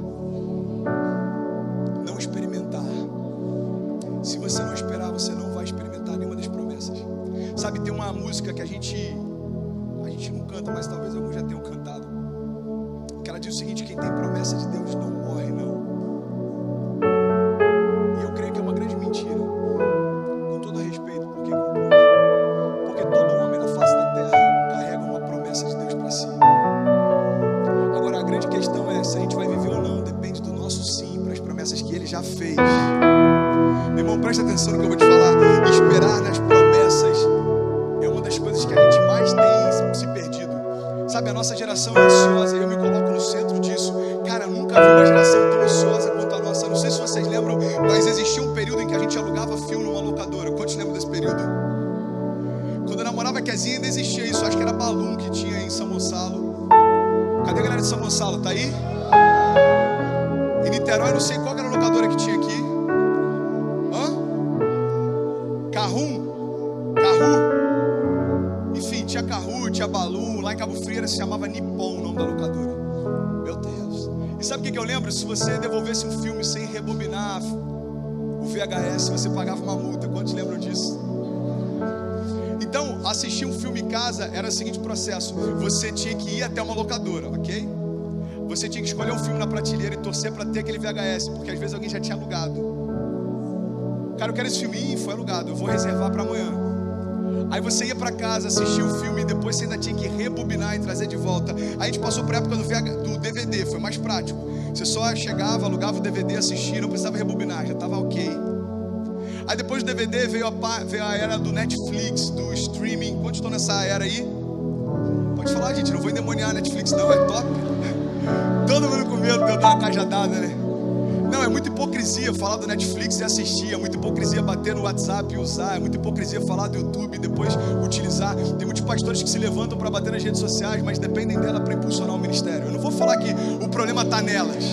não experimentar. Se você não esperar, você não vai experimentar nenhuma das promessas. Sabe, tem uma música que a gente não canta, mas talvez alguns já tenham cantado, que ela diz o seguinte: quem tem promessa de Deus não morre, não. E eu creio que é uma grande mentira, com todo respeito, porque todo homem na face da terra carrega uma promessa de Deus para si. Agora a grande questão é se a gente vai viver ou não, depende do nosso sim para as promessas que ele já fez. Meu irmão, presta atenção no que eu vou te falar. Esperar nas promessas é uma das coisas que a gente mais tem se perdido. Sabe, a nossa geração é ansiosa, eu me coloco no centro disso. Cara, eu nunca vi uma geração tão ansiosa quanto a nossa. Não sei se vocês lembram, mas existia um período em que a gente alugava filme numa locadora. Quantos lembram desse período? Quando eu namorava a Kezinha ainda existia isso. Acho que era Balloon que tinha em São Gonçalo. Cadê a galera de São Gonçalo? Tá aí? Em Niterói, eu não sei qual era a locadora que tinha aqui. Carru. Enfim, tinha Carru, tinha Balloon. Lá em Cabo Frio se chamava Nippon, o nome da locadora. Meu Deus. E sabe o que eu lembro? Se você devolvesse um filme sem rebobinar o VHS, você pagava uma multa. Quantos lembram disso? Então, assistir um filme em casa era o seguinte processo: você tinha que ir até uma locadora, ok? Você tinha que escolher um filme na prateleira e torcer para ter aquele VHS, porque às vezes alguém já tinha alugado. Cara, eu quero esse filme, foi alugado, eu vou reservar para amanhã. Aí você ia para casa, assistia o filme e depois você ainda tinha que rebobinar e trazer de volta. Aí a gente passou para a época do DVD, foi mais prático. Você só chegava, alugava o DVD, assistia, não precisava rebobinar, já estava ok. Aí depois do DVD veio a era do Netflix, do streaming. Quantos estão nessa era aí? Pode falar, gente, não vou endemoniar a Netflix não, é top. Todo mundo com medo de eu dar uma cajadada, né? Não, é muita hipocrisia falar do Netflix e assistir. É muita hipocrisia bater no WhatsApp e usar. É muita hipocrisia falar do YouTube e depois utilizar. Tem muitos pastores que se levantam para bater nas redes sociais, mas dependem dela para impulsionar o ministério. Eu não vou falar que o problema está nelas.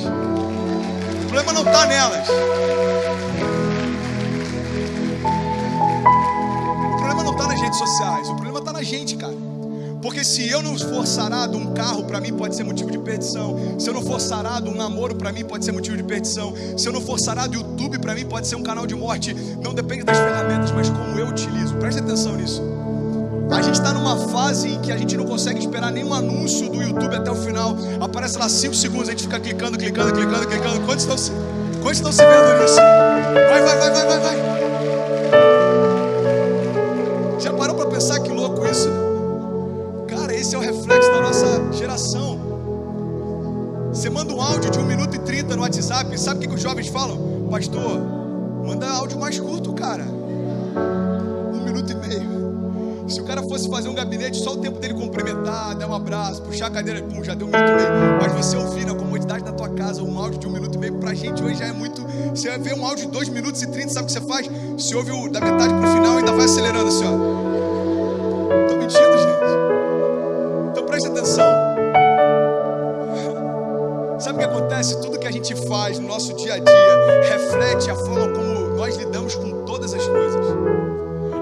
O problema não está nelas. redes sociais. O problema está na gente, cara. Porque se eu não for sarado, um carro para mim pode ser motivo de perdição. Se eu não for sarado, um namoro para mim pode ser motivo de perdição. Se eu não for sarado, o YouTube para mim pode ser um canal de morte. Não depende das ferramentas, mas como eu utilizo. Preste atenção nisso. A gente está numa fase em que a gente não consegue esperar nenhum anúncio do YouTube até o final. Aparece lá 5 segundos, a gente fica clicando. Quantos estão se vendo nisso? Vai. Já parou para pensar que louco isso? Cara, esse é o reflexo da nossa geração. Você manda um áudio de 1 minuto e 30 no WhatsApp. Sabe o que os jovens falam? Pastor, manda áudio mais curto, cara. 1 minuto e meio. Se o cara fosse fazer um gabinete, só o tempo dele cumprimentar, dar um abraço, puxar a cadeira, pum, já deu 1 minuto e meio. Mas você ouvir na comodidade da tua casa um áudio de 1 minuto e meio, pra gente hoje já é muito. Você vê um áudio de 2 minutos e 30, sabe o que você faz? Você ouve da metade pro final e ainda vai acelerando assim, ó. Tô mentindo, gente. Então preste atenção. Sabe o que acontece? Tudo que a gente faz no nosso dia a dia reflete a forma como nós lidamos com todas as coisas.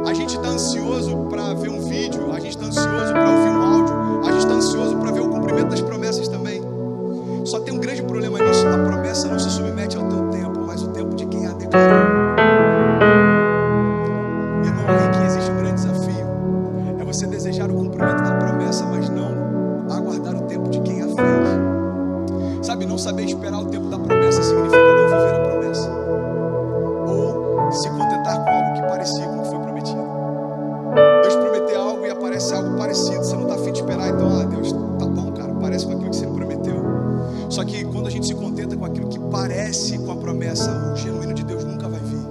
A gente está ansioso para ver um vídeo, a gente está ansioso para ouvir um áudio, a gente está ansioso para ver o cumprimento das promessas também. Só tem um grande problema nisso: a promessa não se submete ao teu tempo, mas o tempo de quem a declarou. Irmão, aí que existe um grande desafio: é você desejar o cumprimento da promessa, mas não aguardar o tempo de quem a fez. Sabe, não saber esperar o tempo da promessa significa não viver a promessa, ou se contentar com algo que parecia com o que foi prometido. Deus prometeu algo e aparece algo parecido. Você não está afim de esperar, então, Deus, tá bom, cara, parece com aquilo que você me prometeu. Só que quando a gente se contenta com aquilo que parece com a promessa, o genuíno de Deus nunca vai vir.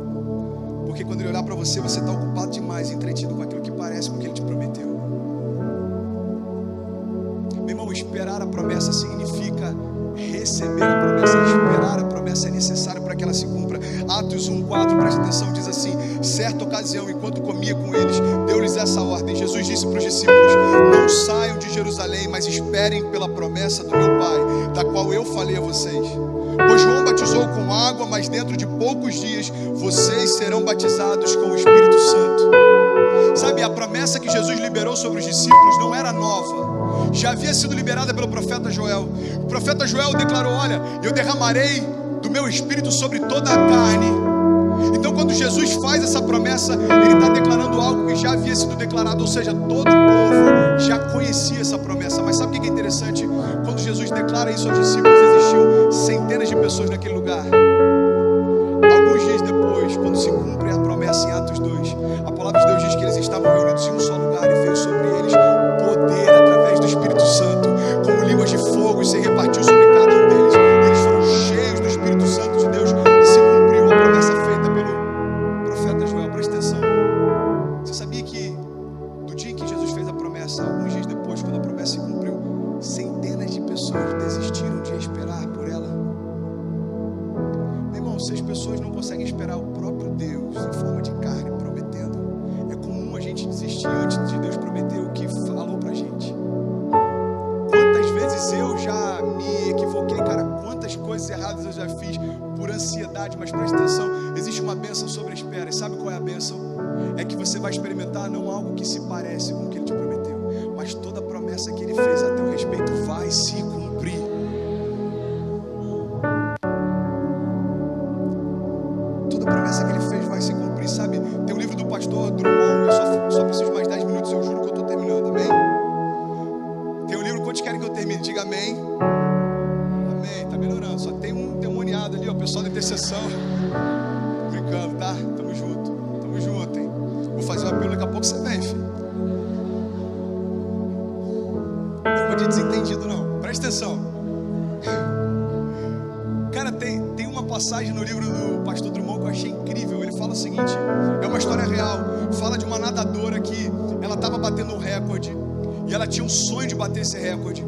Porque quando Ele olhar para você, você está ocupado demais, entretido com aquilo que parece com o que Ele te prometeu. Meu irmão, esperar a promessa significa receber a promessa. Esperar a promessa é necessário para que ela se cumpra. Atos 1:4, preste atenção, diz assim: certa ocasião, enquanto comia com eles, deu-lhes essa ordem. Jesus disse para os discípulos: não saiam de Jerusalém, mas esperem pela promessa do meu Pai, da qual eu falei a vocês. Pois João batizou com água, mas dentro de poucos dias vocês serão batizados com o Espírito Santo. Sabe, a promessa que Jesus liberou sobre os discípulos não era nova, já havia sido liberada pelo profeta Joel. O profeta Joel declarou: olha, eu derramarei do meu Espírito sobre toda a carne. Então quando Jesus faz essa promessa, Ele está declarando algo que já havia sido declarado, ou seja, todo o povo já conhecia essa promessa. Mas sabe o que é interessante? Quando Jesus declara isso aos discípulos, existiam centenas de pessoas naquele lugar. Alguns dias depois, quando se cumpre a promessa em Atos 2, a palavra de Deus diz que eles estavam reunidos em um só lugar e veio sobre eles poder através do Espírito Santo, como línguas de fogo, e se repartiu sobre cada um deles. Eles foram cheios do Espírito Santo de Deus e se cumpriu a promessa feita pelo profeta Joel. Presta atenção. Você sabia que do dia em que Jesus fez a promessa, alguns dias depois, quando a promessa se cumpriu, centenas de pessoas desistiram de esperar por ela? Meu irmão, se as pessoas não conseguem esperar o próprio Deus em forma de carne prometendo, é comum a gente desistir antes de Deus prometer o que falou pra gente. Quantas vezes eu já me equivoquei, cara, quantas coisas erradas eu já fiz por ansiedade. Mas presta atenção, existe uma bênção sobre a espera. E sabe qual é a bênção? É que você vai experimentar não algo que se parece com o que Ele te prometeu, mas toda a promessa que Ele fez a teu respeito vai se cumprir. Toda a promessa que Ele fez vai se cumprir. Sabe, tem um livro do pastor Drummond, eu só preciso de mais 10 minutos, eu juro que eu estou terminando, amém? Tem um livro, quantos querem que eu termine? Diga amém. Amém, tá melhorando, só tem um demoniado ali, ó, o pessoal da intercessão. Brincando, tá? Tamo junto, hein? Vou fazer um apelo, daqui a pouco você vem, filho. Não vou de desentendido não, presta atenção. Cara, tem uma passagem no livro do pastor Drummond que eu achei incrível. Ele fala o seguinte, é uma história real. Fala de uma nadadora que ela estava batendo um recorde e ela tinha um sonho de bater esse recorde.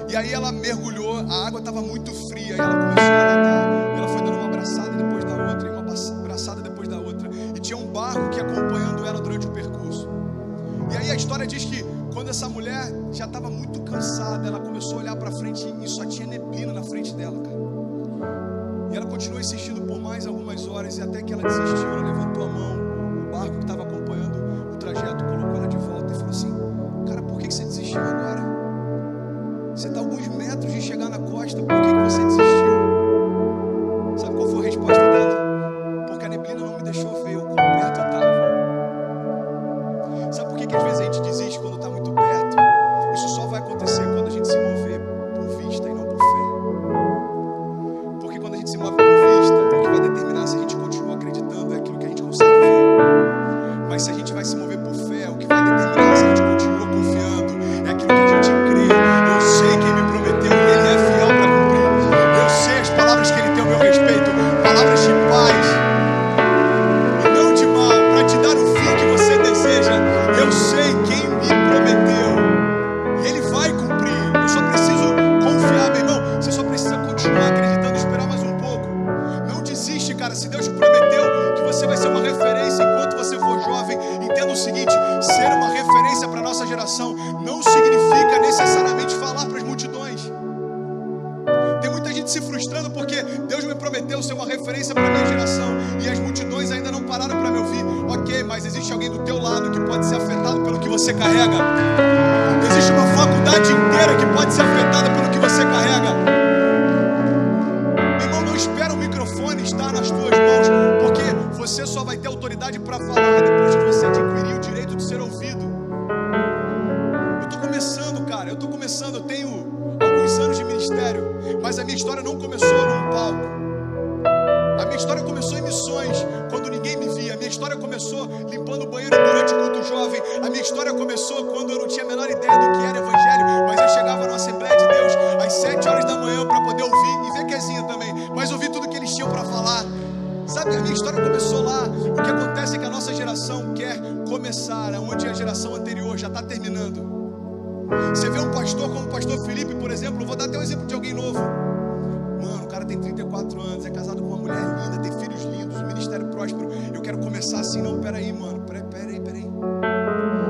E aí ela mergulhou, a água estava muito fria e ela começou a nadar. Ela foi dando uma abraçada depois da outra e uma abraçada depois da outra. E tinha um barco que acompanhando ela durante o percurso. E aí a história diz que quando essa mulher já estava muito cansada, ela começou a olhar para frente e só tinha neblina na frente dela, cara. E ela continuou insistindo por mais algumas horas e até que ela desistiu, ela levantou a mão, o barco que estava acompanhando o trajeto colocou ela seguinte: ser uma referência para a nossa geração não significa necessariamente falar para as multidões. Tem muita gente se frustrando porque Deus me prometeu ser uma referência para a minha geração e as multidões ainda não pararam para me ouvir. Ok, mas existe alguém do teu lado que pode ser afetado pelo que você carrega. Existe uma faculdade inteira que pode ser afetada pelo que você carrega. Meu irmão, não espera o microfone estar nas tuas mãos, porque você só vai ter autoridade para falar depois que você adquirir o direito de ser ouvido. Eu estou começando, cara, eu tenho alguns anos de ministério, mas a minha história não começou num palco. A minha história começou em missões, quando ninguém me via. A minha história começou limpando o banheiro durante o culto jovem. A minha história começou quando eu não tinha a menor ideia do que era evangelho, mas eu chegava na Assembleia de Deus às 7 horas da manhã para poder ouvir, e Vequezinha também, mas ouvir tudo que eles tinham para falar. Sabe, a minha história começou lá. O que acontece é que a nossa geração quer começar onde a geração anterior já está terminando. Você vê um pastor como o pastor Felipe, por exemplo. Vou dar até um exemplo de alguém novo. Mano, o cara tem 34 anos, é casado com uma mulher linda, tem filhos lindos, um ministério próspero. Eu quero começar assim. Não, peraí, mano, peraí.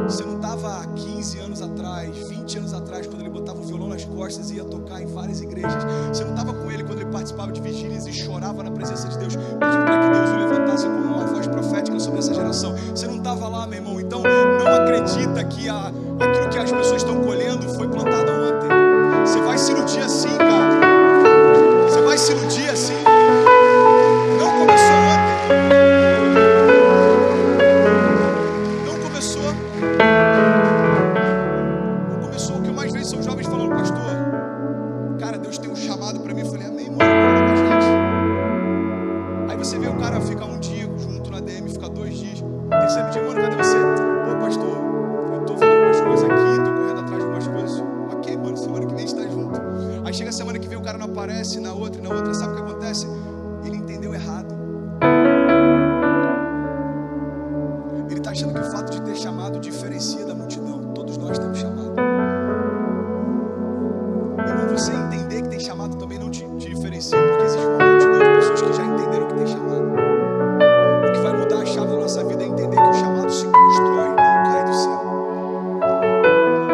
Você não estava há 15 anos atrás, 20 anos atrás, quando ele botava o violão nas costas e ia tocar em várias igrejas. Você não estava com ele quando ele participava de vigílias e chorava na presença de Deus, pedindo para que Deus o levantasse como uma voz profética sobre essa geração. Você não estava lá, meu irmão. Então não acredita que aquilo que as pessoas estão colhendo foi plantado ontem. Você vai se iludir assim, cara. Você vai se iludir assim. Não começou ontem. Não começou. O que eu mais vejo são jovens falando: pastor, cara, Deus tem um chamado pra mim. Eu falei: amém, mano, conta com a gente. Aí você vê o cara fica um dia junto na DM, fica 2 dias. Terceiro dia, mano, cadê você? Pô, pastor, eu tô fazendo umas coisas aqui, tô correndo atrás de algumas coisas. Ok, mano, semana que vem a gente tá junto. Aí chega a semana que vem, o cara não aparece, na outra, sabe o que acontece? Ele entendeu errado. Ele tá achando que o fato de ter chamado diferencia da multidão. Todos nós temos chamado. Irmão, você entender que tem chamado também não te diferencia, porque existe uma multidão de pessoas que já entenderam que tem chamado. O que vai mudar a chave da nossa vida é entender que o chamado se constrói, não cai do céu.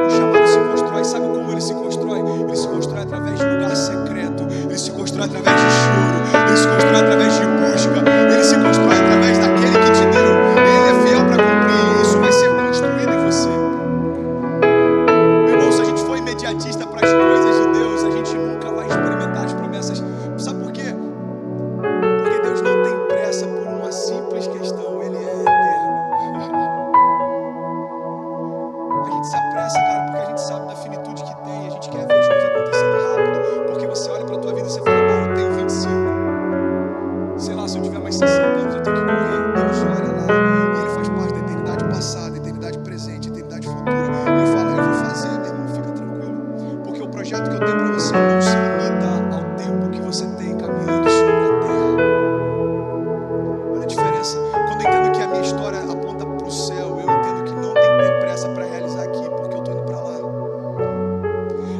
O chamado se constrói. Sabe como ele se constrói? Ele se constrói através de lugar secreto. Ele se constrói através de choro. Ele se constrói através de busca. Ele se constrói através daquele que te deu. Ele é fiel para cumprir. E isso vai ser construído em você. Meu irmão, se a gente for imediatista para as coisas de Deus, a gente nunca vai experimentar as promessas. Sabe por quê? Porque Deus não tem pressa por uma simples questão. Ele é eterno. A gente se apressa, cara, porque a gente sabe da finitude que tem. A gente quer ver as coisas acontecendo rápido. Porque você olha para a tua vida e você fala: bom, eu tenho 25. Sei lá, se eu tiver mais 60 anos, eu tenho que correr. Deus olha lá e Ele faz parte da eternidade passada, eternidade presente, eternidade futura. Ele fala: eu vou fazer, meu irmão, fica tranquilo. Porque o projeto que eu tenho para você não se limita ao tempo que você tem caminhando sobre a terra. Olha a diferença. Quando eu entendo que a minha história aponta para o céu, eu entendo que não tem que ter pressa para realizar aqui, porque eu estou indo para lá.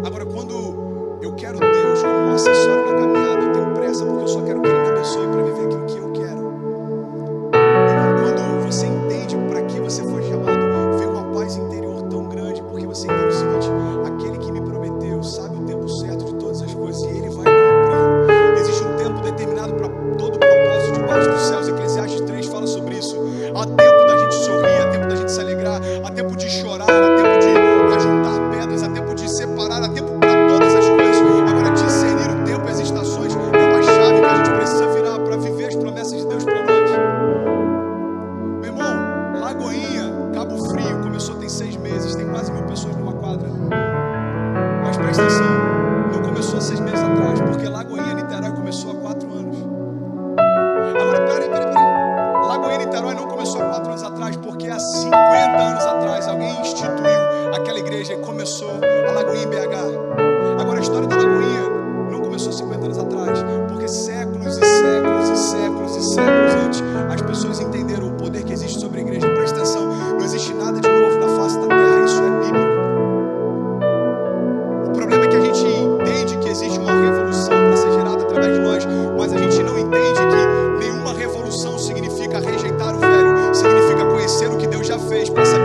Agora, quando eu quero Deus como um acessório na caminhada, eu tenho pressa, porque eu só quero que Ele me abençoe para viver aquilo que eu quero. Quando você entende para que você foi chamado, vem uma paz interior tão grande, porque você entende o seguinte: aquele que me prometeu sabe o tempo certo de todas as coisas e Ele vai cumprir. Existe um tempo determinado para todo o propósito debaixo dos céus. Eclesiastes 3 fala sobre isso. Há tempo da gente sorrir, há tempo da gente se alegrar, há tempo de chorar, há tempo de ajuntar pedras, há tempo de separar, há tempo para todas as coisas. Agora, discernir o tempo e as estações é uma chave que a gente precisa virar para viver as promessas de Deus para nós. Meu irmão, Lagoinha, Cabo Frio, começou tem 6 meses, tem quase 1000 pessoas numa quadra. Mas presta atenção, não começou há 6 meses atrás, porque Lagoinha, Niterói, começou há 4 anos. Agora, peraí. Lagoinha, Niterói não começou há 4 anos atrás, porque há 50 anos atrás alguém instituiu aquela igreja e começou a Lagoinha em BH. Agora, a história da Lagoinha não começou 50 anos atrás, porque séculos e séculos e séculos e séculos antes, as pessoas entenderam o poder que existe sobre a igreja. Presta atenção, não existe nada de novo na face da terra, isso é bíblico. O problema é que a gente entende que existe uma revolução para ser gerada através de nós, mas a gente não entende que nenhuma revolução significa rejeitar o velho, significa conhecer o que Deus já fez para saber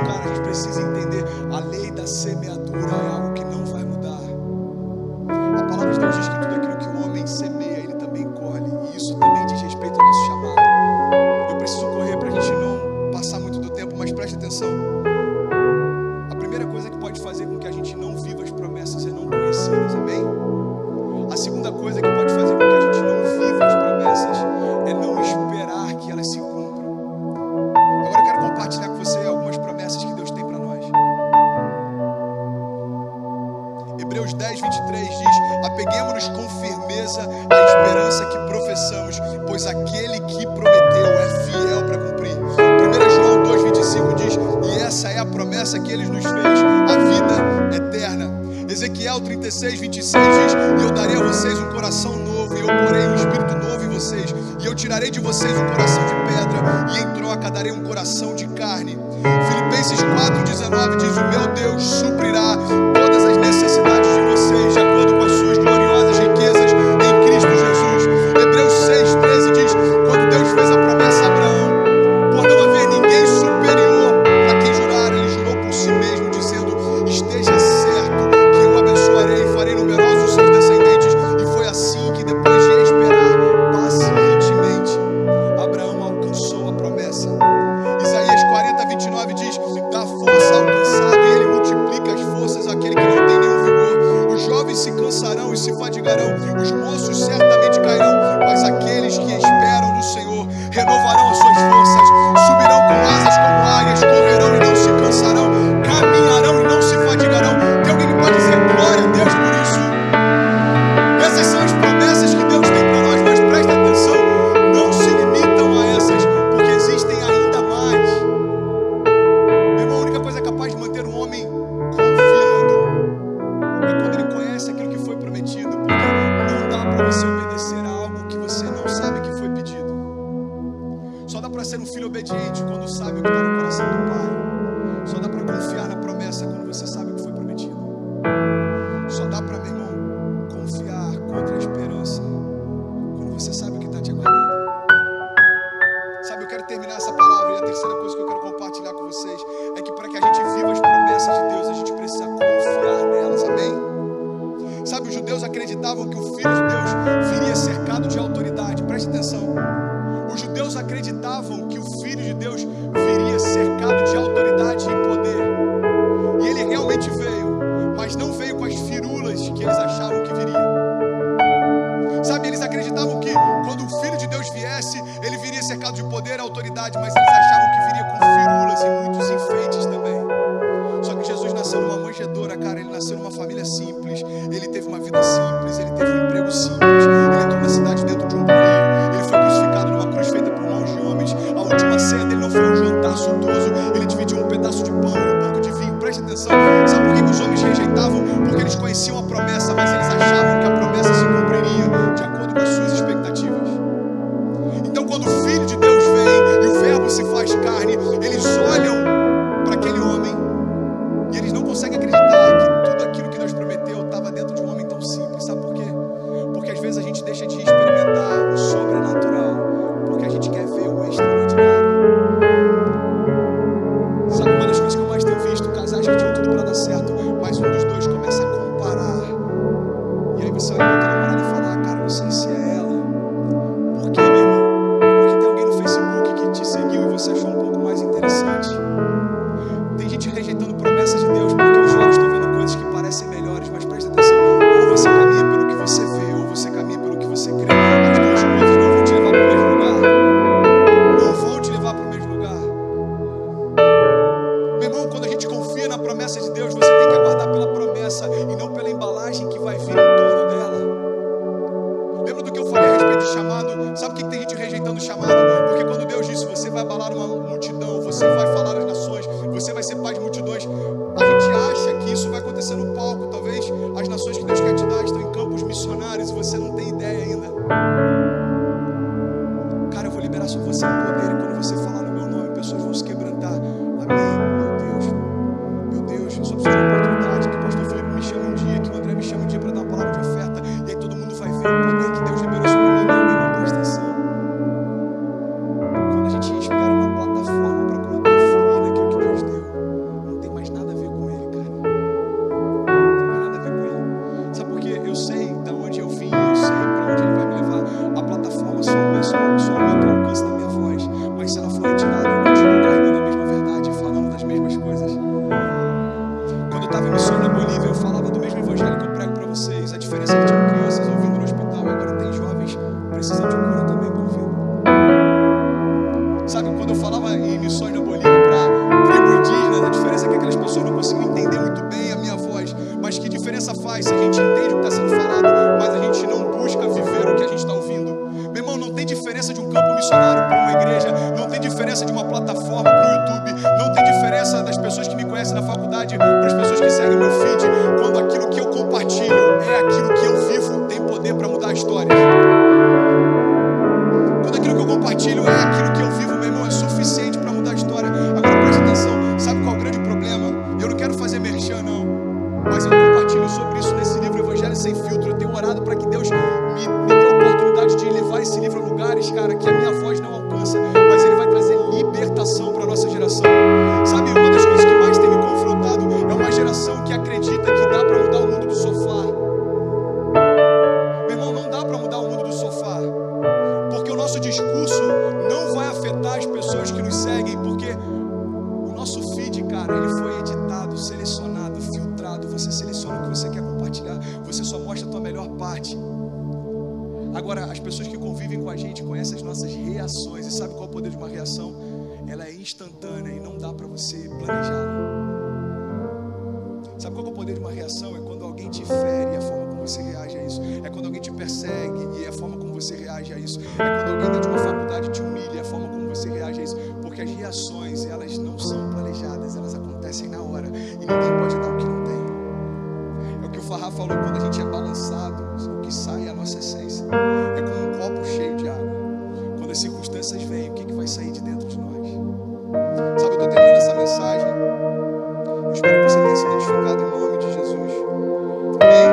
cara, a gente precisa entender, a lei da semeadura é algo que não vai mudar. A palavra de Deus diz que tudo aquilo que o homem semeia, ele também colhe, e isso também diz respeito ao nosso chamado. Eu preciso correr para a gente não passar muito do tempo, mas preste atenção. A primeira coisa que pode fazer com que a gente não viva as promessas é não conhecê-las, amém? A segunda coisa que pode fazer com que a gente não viva as promessas é não esperar que elas se cumpram. Agora eu quero compartilhar com você algumas promessas que Deus tem para nós. Hebreus 10, 23 diz: apeguemo-nos com firmeza à esperança que professamos, pois aquele que prometeu é fiel para cumprir. 1 João 2, 25 diz: e essa é a promessa que ele nos fez, a vida eterna. Ezequiel 36, 26 diz: e eu darei a vocês um coração novo, e eu porei um espírito novo em vocês, e eu tirarei de vocês um coração de pedra, e em troca darei um coração de carne. Filipenses 4, 19 diz: o meu Deus suprirá todas as necessidades de vocês, de acordo com as suas gloriosas riquezas em Cristo Jesus. Hebreus 6, 13 diz: quando Deus fez a promessa a Abraão, por não haver ninguém superior para quem jurar, ele jurou por si mesmo, dizendo: esteja certo que eu abençoarei e farei numerosos os seus descendentes. E foi assim que, depois de esperar pacientemente, Abraão alcançou a promessa. Isaías 40, 29 diz: dá força ao cansado e ele multiplica as forças àquele que não tem nenhum vigor. Os jovens se cansarão e se fadigarão, os moços certamente cairão, mas aqueles que esperam no Senhor renovarão as suas forças, subirão com asas como águias, correrão e não se cansarão, caminharão e não se fadigarão. Tem alguém que pode dizer glória a Deus por isso? Essas são as promessas que Deus tem para nós, mas presta atenção, não se limitam a essas, porque existem ainda mais. Meu irmão, a única coisa capaz de manter um homem confiando é quando ele conhece aquilo que foi prometido, porque não dá para você obedecer a algo que você não sabe que foi pedido. Só dá para ser um filho obediente quando sabe o que está no coração do Pai. Só dá para confiar na promessa quando você sabe o que foi prometido. Só dá para, meu irmão, confiar contra a esperança quando você sabe o que está te aguardando. Sabe, eu quero terminar essa palavra, e a terceira coisa que eu quero compartilhar com vocês é que para que a gente viva as promessas de Deus, a gente precisa confiar nelas, amém? Sabe, os judeus acreditavam que o Filho de Deus viria cercado de autoridade. Preste atenção. Os judeus acreditavam que o Filho de Deus viria cercado de autoridade e poder. E ele realmente veio, mas não veio com as firulas que eles achavam que viria. Sabe, eles acreditavam que quando o Filho de Deus viesse, ele viria cercado de poder e autoridade, mas eles achavam que viria com firulas e muitos enfeites também. Só que Jesus nasceu numa manjedoura, cara, ele nasceu numa família simples, ele teve uma vida simples, ele teve um emprego simples, ele entrou na cidade dentro de um burrinho, ele foi crucificado numa cruz feita por mãos de homens. A última ceia dele não foi um jantar suntuoso, ele dividiu um pedaço de pão e um pouco de vinho. Preste atenção, sabe por que os homens rejeitavam? Porque eles conheciam a promessa, mas eles achavam que a promessa se cumpriria de acordo com as suas expectativas. Então, quando o Filho de Deus vem e o Verbo se faz carne, eles olham para aquele homem e eles não conseguem acreditar que tudo aquilo que Deus prometeu estava dentro de um homem tão simples. Sabe por quê? Porque às vezes a gente deixa de experimentar o sobrenatural porque a gente quer ver o extraordinário. Sabe, uma das coisas que eu mais tenho visto, casais que tinham tudo para dar certo, mas um dos dois começa a comparar. E aí você vai para a namorada e falar: cara, não sei se é ela. Por quê, meu irmão? Porque tem alguém no Facebook que te seguiu e você achou um pouco mais interessante. Tem gente rejeitando promessas de Deus porque os olhos estão vendo coisas que parecem melhores, mas presta atenção, ou você caminha pelo que você vê, ou você caminha pelo que você crê. As duas coisas não vão te levar para o mesmo lugar. Não vão te levar para o mesmo lugar. Meu irmão, quando a gente confia na promessa de Deus, você tem que aguardar pela promessa e não pela embalagem que vai vir em torno dela. Lembra do que eu falei a respeito de chamado? Sabe por que tem gente rejeitando o chamado? Porque quando Deus disse: você vai abalar uma multidão, você vai falar às nações, você vai ser pai de multidões, a gente acha que isso vai acontecer no palco. Talvez as nações que Deus quer te dar estão em campos missionários e você não tem ideia ainda. Cara, eu vou liberar sobre você o poder, e quando você falar no meu nome, pessoas vão se quebrantar. Amém. Meu Deus, eu só preciso de uma oportunidade. Que o pastor Felipe me chame um dia, que o André me chame um dia para dar uma palavra de oferta, e aí todo mundo vai ver o poder que Deus liberou sobre mim. Não, meu irmão, presta atenção. Quando a gente espera uma plataforma para poder fluir naquilo que Deus deu, cara, ele foi editado, selecionado, filtrado. Você seleciona o que você quer compartilhar, você só mostra a tua melhor parte. Agora, as pessoas que convivem com a gente conhecem as nossas reações. E sabe qual é o poder de uma reação? Ela é instantânea e não dá para você planejar. Sabe qual é o poder de uma reação? É quando alguém te fere e a forma como você reage a isso. É quando alguém te persegue e a forma como você reage a isso. É quando alguém dentro de uma faculdade te humilha e a forma como você reage a isso. Porque as reações, elas não são planejadas, elas acontecem na hora. E ninguém pode dar o que não tem. É o que o Farrah falou, quando a gente é balançado, o que sai é a nossa essência. É como um copo cheio de água. Quando as circunstâncias vêm, o que vai sair de dentro de nós? Sabe, eu estou terminando essa mensagem. Eu espero que você tenha se identificado em nome de Jesus. Amém?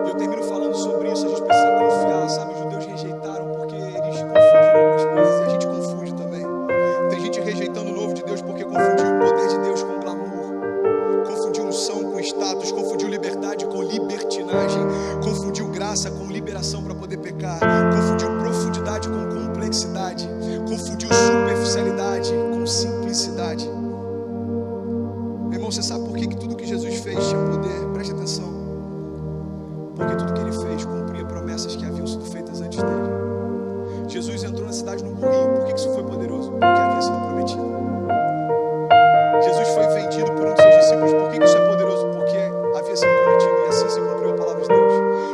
Eu termino falando sobre isso. A gente precisa confiar, sabe? Os judeus rejeitaram porque eles confundiram algumas coisas. E a gente confunde também. Tem gente rejeitando o novo de Deus porque confundiu o poder de Deus com glamour. Confundiu unção com status. Confundiu liberdade com libertinagem. Confundiu graça com liberação para poder pecar. Confundiu profundidade com complexidade. Confundiu superficialidade com simplicidade. Meu irmão, você sabe por que tudo que Jesus fez tinha poder? Preste atenção. Porque tudo que ele fez cumpria promessas que haviam sido feitas antes dele. Jesus entrou na cidade num burrinho. Por que isso foi poderoso? Porque havia sido prometido. Jesus foi vendido por um dos seus discípulos. Por que isso é poderoso? Porque havia sido prometido e assim se cumpriu a palavra de Deus.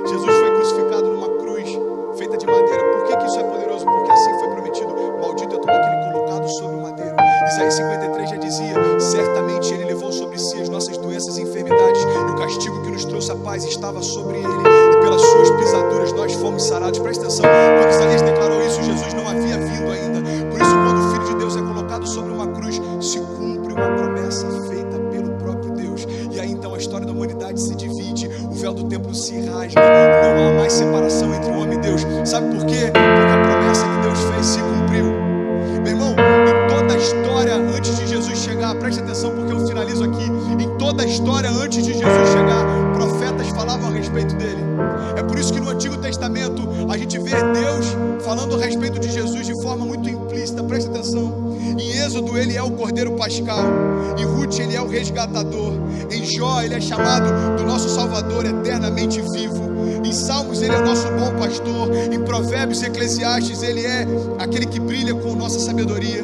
Jesus foi crucificado numa cruz feita de madeira. Por que isso é poderoso? Porque assim foi prometido. Maldito é todo aquele colocado sobre o madeiro. Isaías 53 já dizia: certamente ele levou sobre si as nossas doenças e enfermidades, e o castigo que nos trouxe a paz estava sobre ele, e pelas suas pisaduras nós fomos sarados. Presta atenção, quando Isaías declarou isso, Jesus não havia vindo ainda. Por isso, quando o Filho de Deus é colocado sobre uma cruz, se cumpre uma promessa feita pelo próprio Deus. E aí então a história da humanidade se divide, o véu do templo se rasga, não há mais separação entre o homem e Deus. Sabe por quê? Porque a promessa que Deus fez se cumpriu. Meu irmão, em toda a história antes de Jesus chegar, preste atenção porque eu finalizo aqui. Em toda a história antes de Jesus chegar, profetas falavam a respeito dele. É por isso que no Antigo Testamento a gente vê Deus falando a respeito de Jesus de forma muito implícita. Preste atenção. Em Êxodo ele é o Cordeiro Pascal. Em Ruth ele é o resgatador. Em Jó ele é chamado do nosso Salvador eternamente vivo. Em Salmos ele é o nosso bom pastor. Em Provérbios e Eclesiastes ele é aquele que brilha com nossa sabedoria.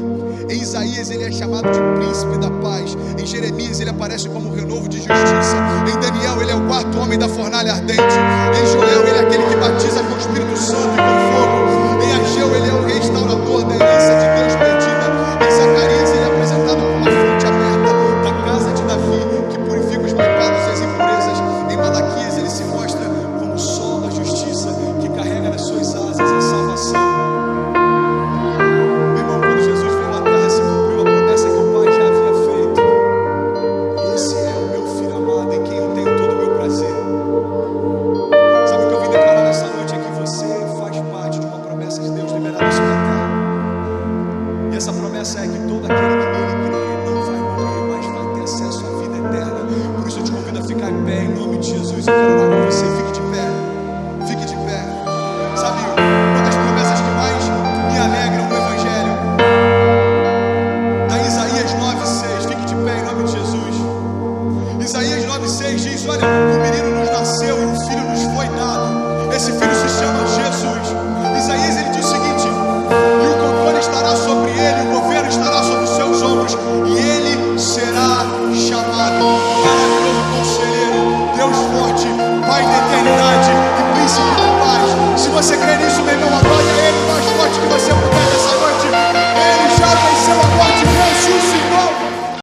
Em Isaías ele é chamado de príncipe da paz. Em Jeremias ele aparece como o renovo de justiça. Em Daniel ele é o quarto homem da fornalha ardente. Em Joel ele é aquele que batiza com o Espírito Santo e com fogo. Em Ageu ele é o restaurador da herança de Deus perdida. Em Zacarias ele é apresentado como uma fonte aberta da casa de Davi, que purifica os pecados e as impurezas. Em Malaquias ele se mostra como o sol da justiça, que carrega nas suas asas a salvação. Você crê nisso, meu irmão?